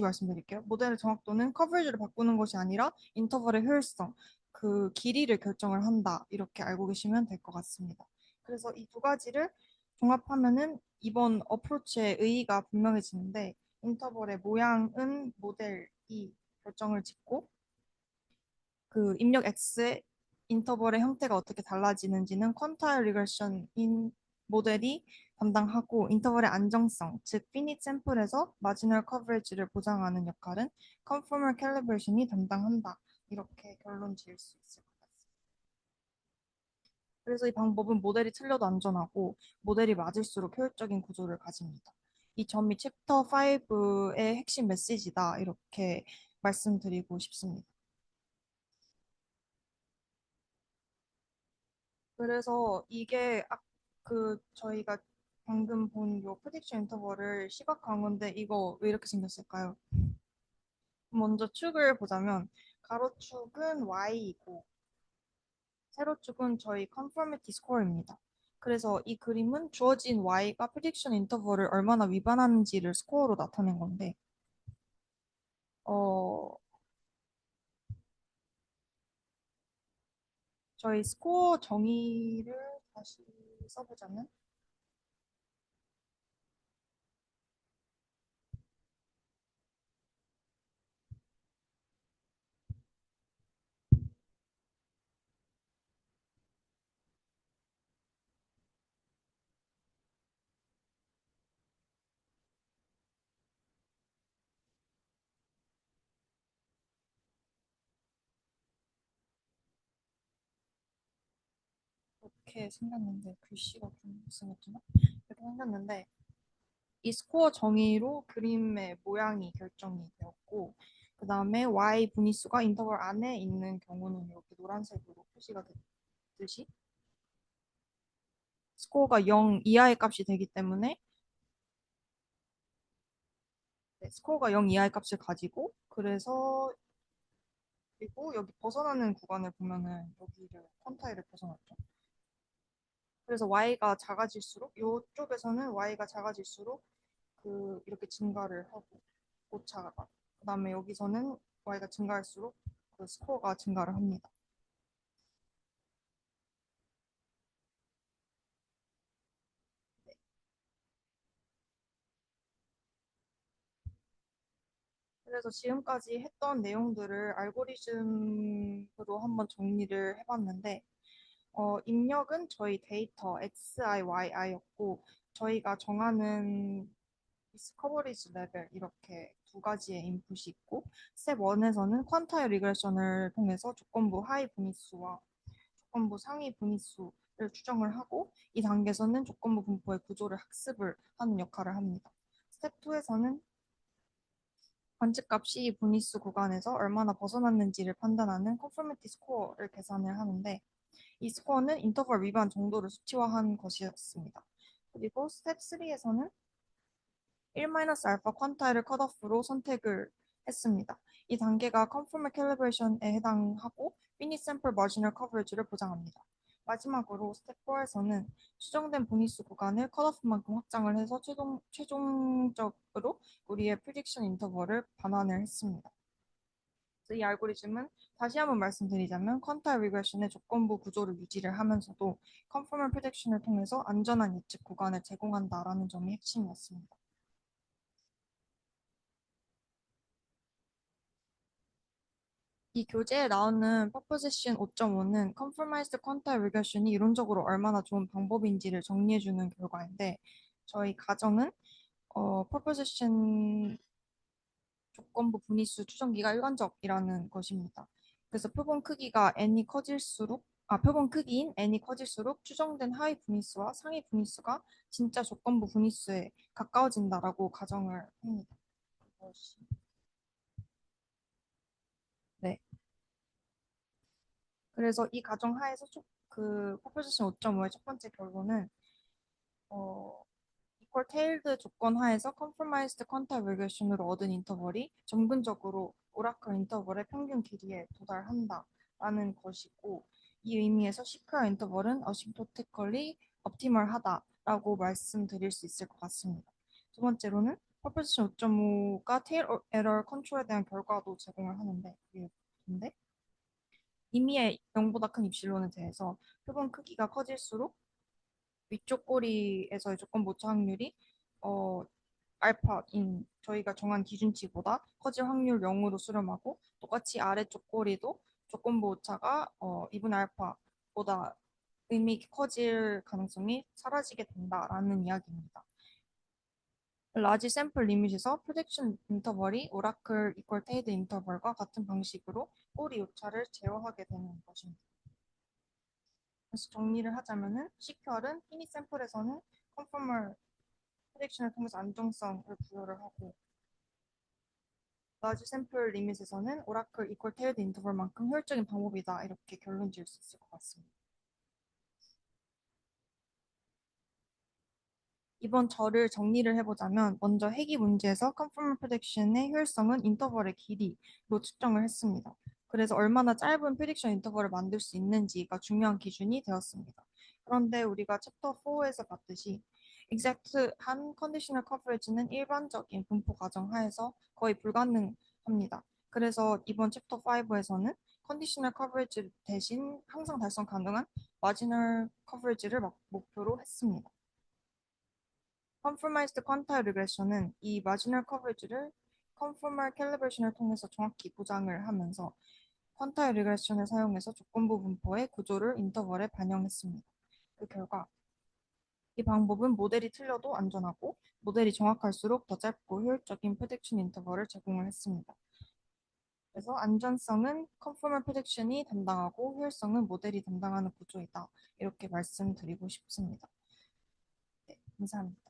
말씀드릴게요. 모델의 정확도는 커버리지를 바꾸는 것이 아니라 인터벌의 효율성, 그 길이를 결정을 한다. 이렇게 알고 계시면 될 것 같습니다. 그래서 이 두 가지를 종합하면은 이번 어프로치의 의의가 분명해지는데 인터벌의 모양은 모델이 결정을 짓고 그 입력 X의 인터벌의 형태가 어떻게 달라지는지는 퀀타일 리그레션인 모델이 담당하고 인터벌의 안정성, 즉 피닛 샘플에서 마지널 커버리지를 보장하는 역할은 컨포멀 캘리브레이션이 담당한다. 이렇게 결론 지을 수 있을 것 같습니다. 그래서 이 방법은 모델이 틀려도 안전하고 모델이 맞을수록 효율적인 구조를 가집니다. 이 점이 챕터 5의 핵심 메시지다. 이렇게 말씀드리고 싶습니다. 그래서 이게 저희가 방금 본 요 프리딕션 인터벌을 시각화한 건데 이거 왜 이렇게 생겼을까요? 먼저 축을 보자면 가로축은 y이고 세로축은 저희 컨포미티 스코어입니다. 그래서 이 그림은 주어진 y가 프리딕션 인터벌을 얼마나 위반하는지를 스코어로 나타낸 건데 어, 저희 스코어 정의를 다시 써보자면 이렇게 생겼는데 글씨가 좀 이상했구나. 이렇게 생겼는데 이 스코어 정의로 그림의 모양이 결정이 되었고 그 다음에 y 분위수가 인터벌 안에 있는 경우는 이렇게 노란색으로 표시가 됐듯이 스코어가 0 이하의 값이 되기 때문에 스코어가 0 이하의 값을 가지고 그래서 그리고 여기 벗어나는 구간을 보면은 여기를 퀀타일을 벗어났죠. 그래서 y가 작아질수록 이쪽에서는 y가 작아질수록 그 이렇게 증가를 하고 오차가 그다음에 여기서는 y가 증가할수록 그 스코어가 증가를 합니다. 그래서 지금까지 했던 내용들을 알고리즘으로 한번 정리를 해봤는데 입력은 저희 데이터 xi, yi였고 저희가 정하는 미스 커버리지 레벨 이렇게 두 가지의 인풋이 있고 스텝 1에서는 퀀타일 리그레션을 통해서 조건부 하위 분위수와 조건부 상위 분위수를 추정을 하고 이 단계에서는 조건부 분포의 구조를 학습을 하는 역할을 합니다. 스텝 2에서는 관측값이 이 분위수 구간에서 얼마나 벗어났는지를 판단하는 컨포미티 스코어를 계산을 하는데 이 스코어는 인터벌 위반 정도를 수치화한 것이었습니다. 그리고 스텝 3에서는 1-알파 퀀타일을 컷오프로 선택을 했습니다. 이 단계가 컨포멀 캘리브레이션에 해당하고 미니 샘플 마지널 커버리지를 보장합니다. 마지막으로 스텝 4에서는 추정된 분위수 구간을 컷오프만큼 확장을 해서 최종적으로 우리의 프리딕션 인터벌을 반환을 했습니다. 이 알고리즘은 다시 한번 말씀드리자면 퀀타일 리그레션의 조건부 구조를 유지를 하면서도 컨포멀 프리딕션을 통해서 안전한 예측 구간을 제공한다라는 점이 핵심이었습니다. 이 교재에 나오는 proposition 5.5는 conformized quantile regression이 이론적으로 얼마나 좋은 방법인지를 정리해주는 결과인데 저희 가정은 proposition 조건부 분위수 추정기가 일관적이라는 것입니다. 그래서 표본 크기가 n이 커질수록 표본 크기인 n이 커질수록 추정된 하위 분위수와 상위 분위수가 진짜 조건부 분위수에 가까워진다라고 가정을 합니다. 네. 그래서 이 가정 하에서 그 proposition 5.5의 첫 번째 결론은 equal tailed 조건 하에서 compromised quantile regression으로 얻은 인터벌이 점근적으로 오라클 인터벌의 평균 길이에 도달한다라는 것이고 이 의미에서 시크와 인터벌은 asymptotically optimal하다라고 말씀드릴 수 있을 것 같습니다. 두 번째로는 proposition 5.5가 tail error control에 대한 결과도 제공을 하는데 임의의 0보다 큰 입실론에 대해서 표본 크기가 커질수록 위쪽 꼬리에서의 조건 모차 확률이 알파인 저희가 정한 기준치보다 커질 확률 0으로 수렴하고 똑같이 아래쪽 꼬리도 조건부 오차가 2분의 알파보다 의미 있게 커질 가능성이 사라지게 된다라는 이야기입니다. 라지 샘플 리밋에서 프로젝션 인터벌이 오라클 이퀄 테이드 인터벌과 같은 방식으로 꼬리 오차를 제어하게 되는 것입니다. 그래서 정리를 하자면은 CQR은 피니 샘플에서는 컨포멀 프로젝션을 통해서 안정성을 부여를 하고 라지 샘플 리밋에서는 오라클 이퀄 테이드 인터벌만큼 효율적인 방법이다 이렇게 결론 지을 수 있을 것 같습니다. 이번 저를 정리를 해보자면 먼저 회귀 문제에서 컨포멀 프레딕션의 효율성은 인터벌의 길이로 측정을 했습니다. 그래서 얼마나 짧은 프레딕션 인터벌을 만들 수 있는지가 중요한 기준이 되었습니다. 그런데 우리가 챕터 4에서 봤듯이 exact한 컨디셔널 커버리지는 일반적인 분포 가정 하에서 거의 불가능하다는 합니다. 그래서 이번 챕터 5에서는 컨디셔널 커버리지 대신 항상 달성 가능한 마지널 커버리지를 목표로 했습니다. Conformized quantile regression은 이 마지널 커버리지를 conformal calibration을 통해서 정확히 보장을 하면서 quantile regression을 사용해서 조건부 분포의 구조를 인터벌에 반영했습니다. 그 결과 이 방법은 모델이 틀려도 안전하고 모델이 정확할수록 더 짧고 효율적인 프레딕션 인터벌을 제공을 했습니다. 그래서 안전성은 컨포멀 프레딕션이 담당하고 효율성은 모델이 담당하는 구조이다. 이렇게 말씀드리고 싶습니다. 네, 감사합니다.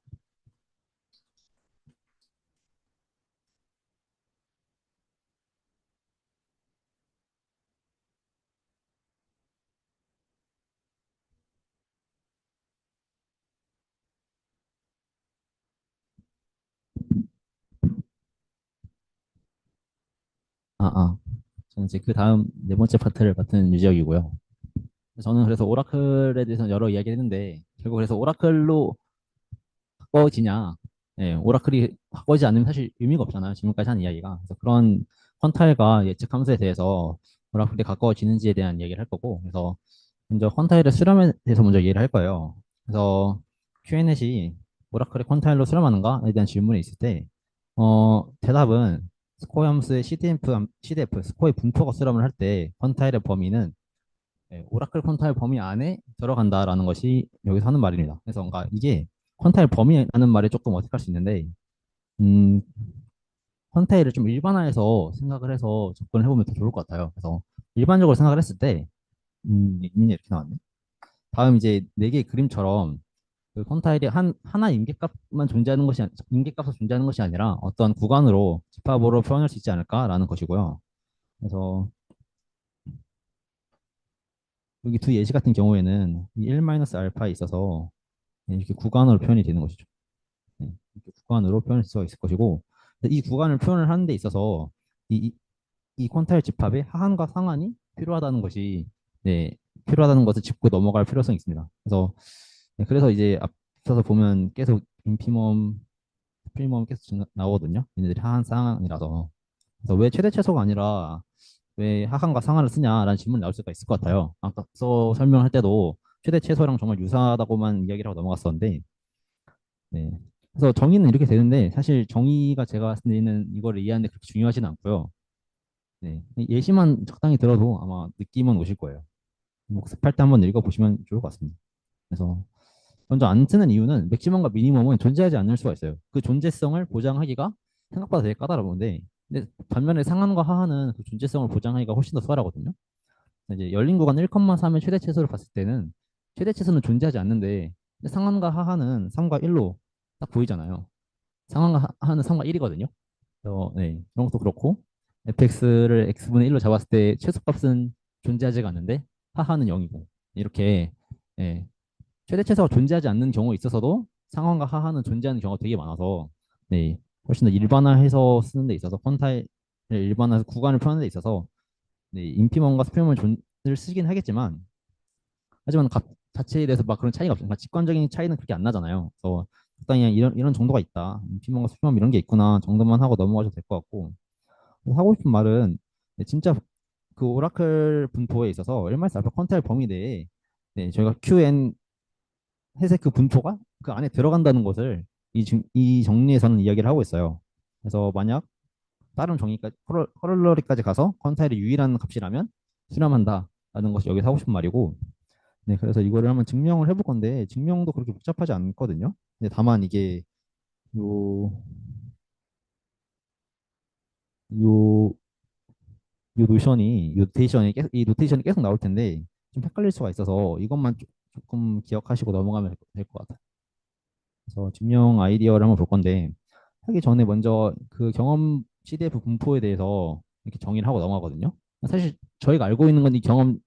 저는 이제 그 다음 네 번째 파트를 맡은 유지혁이고요. 저는 그래서 오라클에 대해서 여러 이야기를 했는데 결국 그래서 오라클로 바꿔지냐? 예, 오라클이 바꿔지지 않으면 사실 의미가 없잖아요. 지금까지 한 이야기가. 그래서 그런 퀀타일과 예측 함수에 대해서 오라클이 가까워지는지에 대한 이야기를 할 거고, 그래서 먼저 퀀타일의 수렴에 대해서 먼저 이해를 할 거예요. 그래서 Q&A이 오라클의 퀀타일로 수렴하는가에 대한 질문이 있을 때, 대답은 스코어 함수의 CDF, 스코어의 분포가 수렴을 할 때 퀀타일의 범위는 오라클 퀀타일 범위 안에 들어간다라는 것이 여기서 하는 말입니다. 그래서 뭔가 이게 퀀타일 범위라는 말이 조금 어색할 수 있는데, 음, 퀀타일을 좀 일반화해서 생각을 해서 접근을 해보면 더 좋을 것 같아요. 그래서 일반적으로 생각을 했을 때, 이렇게 나왔네. 다음 이제 네 개의 그림처럼 그 퀀타일이 하나 임계값만 존재하는 것이 임계값으로 존재하는 것이 아니라 어떤 구간으로 집합으로 표현할 수 있지 않을까라는 것이고요. 그래서 여기 두 예시 같은 경우에는 이 1-알파에 있어서 이렇게 구간으로 표현이 되는 것이죠. 이렇게 구간으로 표현할 수가 있을 것이고, 이 구간을 표현을 하는 데 있어서 이, 이, 이 퀀타일 집합의 하한과 상한이 필요하다는 것이 필요하다는 것을 짚고 넘어갈 필요성이 있습니다. 그래서 이제 앞서서 보면 계속 인피멈, 프리멈 계속 나오거든요. 얘네들이 하한 상한이라서. 그래서 왜 최대 최소가 아니라 왜 하한과 상한을 쓰냐라는 질문이 나올 수가 있을 것 같아요. 아까서 설명할 때도 최대 최소랑 정말 유사하다고만 이야기를 하고 넘어갔었는데, 네. 그래서 정의는 이렇게 되는데 사실 정의가 제가 봤을 때는 이거를 이해하는데 그렇게 중요하지는 않고요. 네. 예시만 적당히 들어도 아마 느낌은 오실 거예요. 복습할 때 한번 읽어보시면 좋을 것 같습니다. 그래서 먼저 안 쓰는 이유는 맥시멈과 미니멈은 존재하지 않을 수가 있어요. 그 존재성을 보장하기가 생각보다 되게 까다로운데, 근데 반면에 상한과 하한은 그 존재성을 보장하기가 훨씬 더 수월하거든요. 이제 열린 구간 1,3의 최대 최소를 봤을 때는 최대 최소는 존재하지 않는데, 근데 상한과 하한은 3과 1로 딱 보이잖아요. 상한과 하한은 3과 1이거든요. 네, 그런 것도 그렇고 fx를 x분의 1로 잡았을 때 최소값은 존재하지가 않는데 하하는 0이고, 이렇게 예, 최대 최소가 존재하지 않는 경우에 있어서도 상한과 하하는 존재하는 경우가 되게 많아서, 네, 훨씬 더 일반화해서 쓰는 데 있어서 퀀타일을 일반화해서 구간을 표현하는 데 있어서 네, 인피멈과 스피멈을 쓰긴 하겠지만, 하지만 값 자체에 대해서 막 그런 차이가 없어요. 그러니까 직관적인 차이는 그렇게 안 나잖아요. 그래서 적당히 이런 정도가 있다. 인피멈과 스피멈 이런 게 있구나 정도만 하고 넘어가셔도 될 것 같고, 하고 싶은 말은 네, 진짜 그 오라클 분포에 있어서 1마이너스 알파 퀀타일 범위 내에 저희가 QN 회색 그 분포가 그 안에 들어간다는 것을 이 정리에서는 이야기를 하고 있어요. 그래서 만약 다른 정의까지 커럴러리까지 가서 퀀타일이 유일한 값이라면 수렴한다라는 것이 여기서 하고 싶은 말이고, 네, 그래서 이거를 한번 증명을 해볼 건데 증명도 그렇게 복잡하지 않거든요. 근데 다만 이게 요, 요, 이 노테이션이 계속 나올 텐데 좀 헷갈릴 수가 있어서 이것만 조금 기억하시고 넘어가면 될 것 같아요. 그래서 증명 아이디어를 한번 볼 건데, 하기 전에 먼저 그 경험 CDF 분포에 대해서 이렇게 정의를 하고 넘어가거든요. 사실 저희가 알고 있는 건 이 경험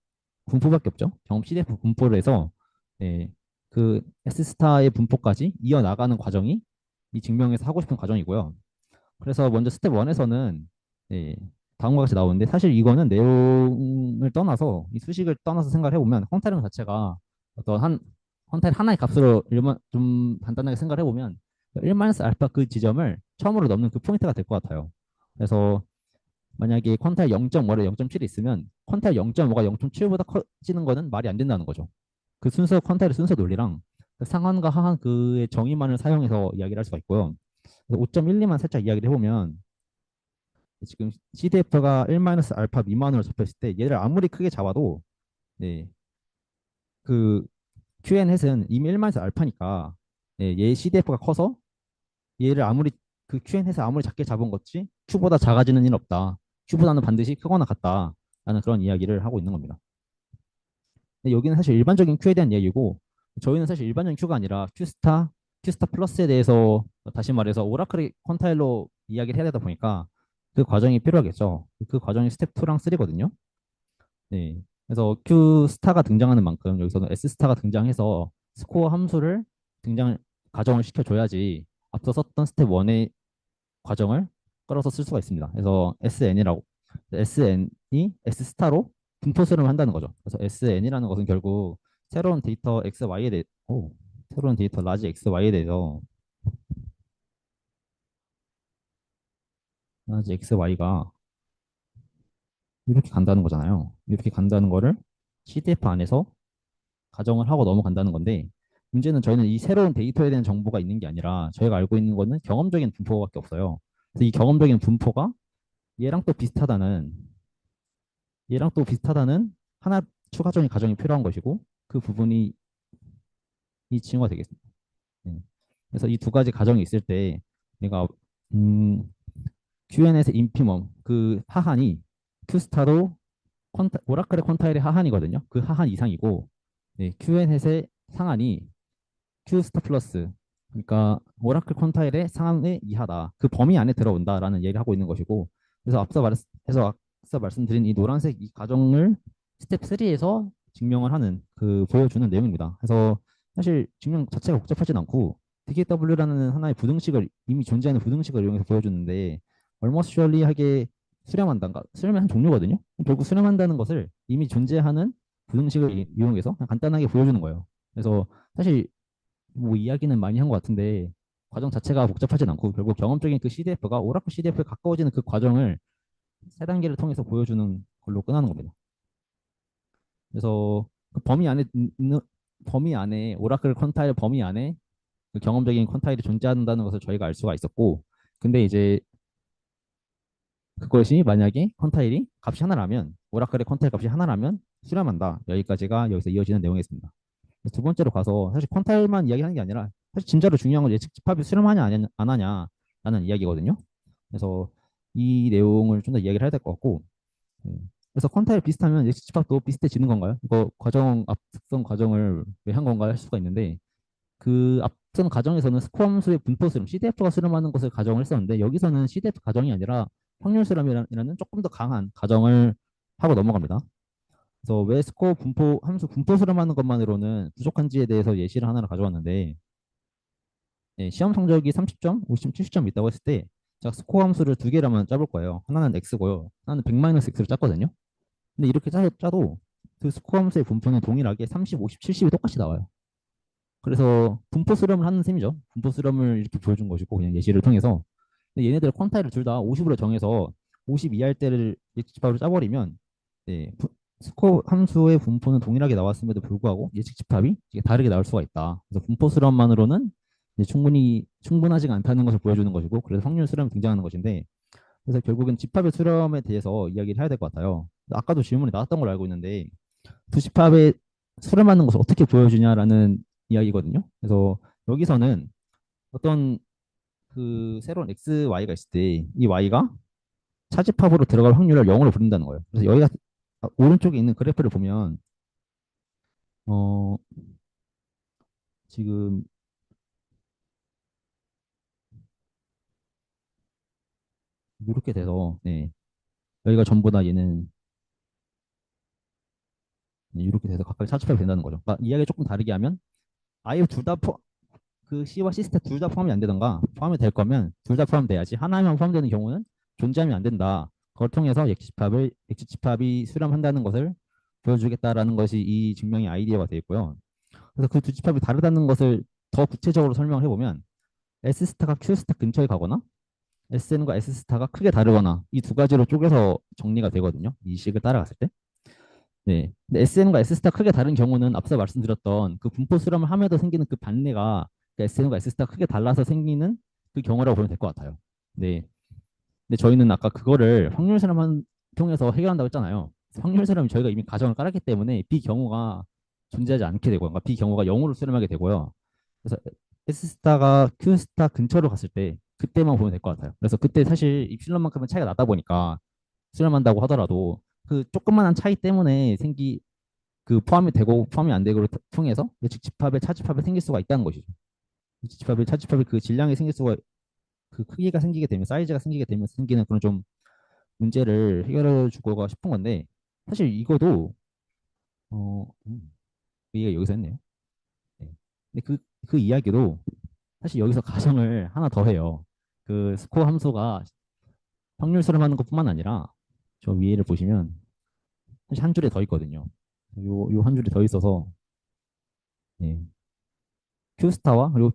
분포밖에 없죠. 경험 CDF 분포를 해서 그 S스타의 분포까지 이어나가는 과정이 이 증명에서 하고 싶은 과정이고요. 그래서 먼저 스텝 1에서는 다음과 같이 나오는데, 사실 이거는 내용을 떠나서 이 수식을 떠나서 생각을 해보면 퀀타령 자체가 어떤 퀀타일 하나의 값으로 좀 간단하게 생각을 해보면 1-알파 그 지점을 처음으로 넘는 그 포인트가 될 것 같아요. 그래서 만약에 퀀타일 0.5에 0.7이 있으면 퀀타일 0.5가 0.7보다 커지는 거는 말이 안 된다는 거죠. 그 순서 퀀타일의 순서 논리랑 그 상한과 하한 그의 정의만을 사용해서 이야기를 할 수가 있고요. 5.12만 살짝 이야기를 해보면 지금 CDF가 1-알파 미만으로 잡혔을 때 얘를 아무리 크게 잡아도 네, 그 QN햇은 이미 1-알파니까 얘 CDF가 커서 얘를 아무리 그 QN햇을 아무리 작게 잡은 것지 Q보다 작아지는 일은 없다. Q보다는 반드시 크거나 같다라는 그런 이야기를 하고 있는 겁니다. 근데 여기는 사실 일반적인 Q에 대한 이야기고 저희는 사실 일반적인 Q가 아니라 Q스타, Q스타 플러스에 대해서 다시 말해서 오라클 퀀타일로 이야기를 해야 되다 보니까 그 과정이 필요하겠죠. 그 과정이 스텝 2랑 3거든요. 네. 그래서 Q스타가 등장하는 만큼 여기서는 S스타가 등장해서 스코어 함수를 가정을 시켜줘야지 앞서 썼던 스텝 1의 과정을 끌어서 쓸 수가 있습니다. 그래서 SN이 S스타로 분포 수렴을 한다는 거죠. 그래서 SN이라는 것은 결국 새로운 데이터 XY에 대해 새로운 데이터 라지 XY에 대해서 라지 XY가 이렇게 간다는 거잖아요. 이렇게 간다는 거를 CDF 안에서 가정을 하고 넘어간다는 건데 문제는 저희는 이 새로운 데이터에 대한 정보가 있는 게 아니라 저희가 알고 있는 거는 경험적인 분포밖에 없어요. 그래서 이 경험적인 분포가 얘랑 또 비슷하다는 하나 추가적인 가정이 필요한 것이고 그 부분이 이 징후가 되겠습니다. 네. 그래서 이 두 가지 가정이 있을 때 내가 QN에서 인피멈 그 하한이 Q스타로 오라클의 퀀타일의 하한이거든요. 그 하한 이상이고 네, QN햇의 상한이 Q스타 플러스 그러니까 오라클 퀀타일의 상한의 이하다. 그 범위 안에 들어온다라는 얘기를 하고 있는 것이고 그래서 앞서 말씀드린 이 노란색 이 가정을 스텝 3에서 증명을 하는 보여주는 내용입니다. 그래서 사실 증명 자체가 복잡하진 않고 DKW라는 하나의 이미 존재하는 부등식을 이용해서 보여주는데 almost surely하게 수렴한 종류거든요. 결국 수렴한다는 것을 이미 존재하는 부등식을 이용해서 그냥 간단하게 보여주는 거예요. 그래서 사실 뭐 이야기는 많이 한 것 같은데 과정 자체가 복잡하진 않고 결국 경험적인 그 CDF가 오라클 CDF에 가까워지는 그 과정을 세 단계를 통해서 보여주는 걸로 끝나는 겁니다. 그래서 그 범위 안에 오라클 퀀타일 범위 안에 그 경험적인 퀀타일이 존재한다는 것을 저희가 알 수가 있었고 근데 이제 그것이 만약에 퀀타일이 값이 하나라면 오라클의 퀀타일 값이 하나라면 수렴한다. 여기까지가 여기서 이어지는 내용이었습니다. 두 번째로 가서 사실 퀀타일만 이야기하는 게 아니라 사실 진짜로 중요한 건 예측 집합이 수렴하냐 안 하냐라는 이야기거든요. 그래서 이 내용을 좀 더 이야기를 해야 될 것 같고 그래서 퀀타일 비슷하면 예측 집합도 비슷해지는 건가요? 이거 앞선 과정을 왜 한 건가 할 수가 있는데 그 앞선 과정에서는 스코어 함수의 분포 수렴 CDF가 수렴하는 것을 가정을 했었는데 여기서는 CDF 가정이 아니라 확률 수렴이라는 조금 더 강한 가정을 하고 넘어갑니다. 그래서 왜 스코어 함수 분포 수렴하는 것만으로는 부족한지에 대해서 예시를 하나를 가져왔는데 시험 성적이 30점, 50점, 70점 있다고 했을 때 제가 스코어 함수를 두 개라면 짜볼 거예요. 하나는 x고요. 하나는 100-x를 짰거든요. 근데 이렇게 짜도 그 스코어 함수의 분포는 동일하게 30, 50, 70이 똑같이 나와요. 그래서 분포 수렴을 하는 셈이죠. 분포 수렴을 이렇게 보여준 것이고 그냥 예시를 통해서 근데 얘네들 퀀타일을 둘 다 50으로 정해서 50 이하일 때를 예측집합으로 짜버리면 스코어 함수의 분포는 동일하게 나왔음에도 불구하고 예측집합이 다르게 나올 수가 있다. 그래서 분포 수렴만으로는 충분하지가 않다는 것을 보여주는 것이고 그래서 확률 수렴이 등장하는 것인데 그래서 결국은 집합의 수렴에 대해서 이야기를 해야 될 것 같아요. 아까도 질문이 나왔던 걸로 알고 있는데 두 집합의 수렴하는 것을 어떻게 보여주냐라는 이야기거든요. 그래서 여기서는 어떤 그 새로운 XY가 있을 때 이 Y가 차집합으로 들어갈 확률을 0으로 부른다는 거예요. 그래서 여기가 오른쪽에 있는 그래프를 보면 지금 이렇게 돼서 여기가 전부 다 얘는 이렇게 돼서 각각 차집합이 된다는 거죠. 그러니까 이야기 조금 다르게 하면 아예 그 C와 C 스텝 둘 다 포함이 안 되던가 포함이 될 거면 둘 다 포함돼야지 하나만 포함되는 경우는 존재하면 안 된다. 그걸 통해서 예측집합이 수렴한다는 것을 보여주겠다라는 것이 이 증명의 아이디어가 되어 있고요. 그래서 그 두 집합이 다르다는 것을 더 구체적으로 설명을 해보면 S스타가 Q스타 근처에 가거나 SN과 S스타가 크게 다르거나 이 두 가지로 쪼개서 정리가 되거든요. 이 식을 따라갔을 때. 네. 근데 SN과 S스타 크게 다른 경우는 앞서 말씀드렸던 그 분포 수렴을 하면서 생기는 그 반례가 그 SN과 S스타 크게 달라서 생기는 그 경우라고 보면 될 것 같아요. 네. 근데 저희는 아까 그거를 확률 수렴을 통해서 해결한다고 했잖아요. 확률 수렴은 저희가 이미 가정을 깔았기 때문에 B 경우가 존재하지 않게 되고, 그러니까 B 경우가 0으로 수렴하게 되고요. 그래서 S스타가 Q스타 근처로 갔을 때 그때만 보면 될 것 같아요. 그래서 그때 사실 입실론만큼은 차이가 나다 보니까 수렴한다고 하더라도 그 조그만한 차이 때문에 그 포함이 되고 포함이 안 되고를 통해서 즉 집합의 차집합이 생길 수가 있다는 것이죠. 집합의 차집합이 그 질량이 생길 수가 그 크기가 생기게 되면 사이즈가 생기게 되면 생기는 그런 좀 문제를 해결해 주고가 싶은 건데 사실 이거도 그 얘기가 여기서 했네요. 네. 근데 그 이야기도 사실 여기서 가정을 하나 더 해요. 그 스코어 함수가 확률 수렴하는 것뿐만 아니라 저 위에를 보시면 사실 한 줄에 더 있거든요. 요 한 줄이 더 있어서 예. Q스타와 그리고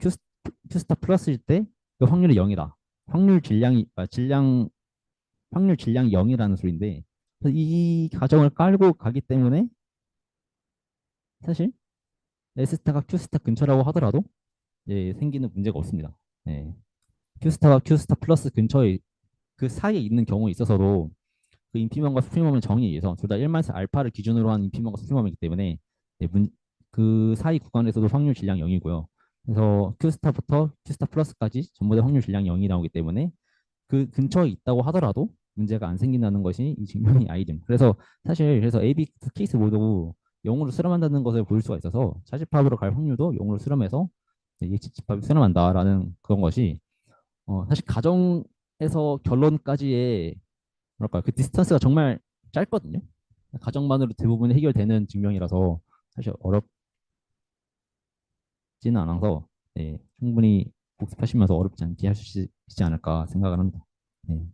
Q스타 플러스일 때 그 확률이 0이다. 확률 질량이 0이라는 소리인데 이 가정을 깔고 가기 때문에 사실 S스타가 Q스타 근처라고 하더라도 예, 생기는 문제가 없습니다. 예. Q스타와 Q스타 플러스 근처에 그 사이에 있는 경우에 있어서도 그 인피멈과 스프리멈의 정의에 의해서 둘 다 1마이너스 알파를 기준으로 한 인피멈과 스프리멈이기 때문에 예, 그 사이 구간에서도 확률 질량 0이고요. 그래서 Q스타부터 Q스타 플러스까지 전부 다 확률 질량 0이 나오기 때문에 그 근처에 있다고 하더라도 문제가 안 생긴다는 것이 이 증명의 아이템. 그래서 A, B 케이스 모두 0으로 수렴한다는 것을 보일 수가 있어서 차집합으로 갈 확률도 0으로 수렴해서 예측집합이 수렴한다라는 그런 것이 사실 가정에서 결론까지의 뭐랄까 그 디스턴스가 정말 짧거든요. 가정만으로 대부분 해결되는 증명이라서 사실 어렵지는 않아서 네, 충분히 복습하시면서 어렵지 않게 할 수 있지 않을까 생각을 합니다. 네.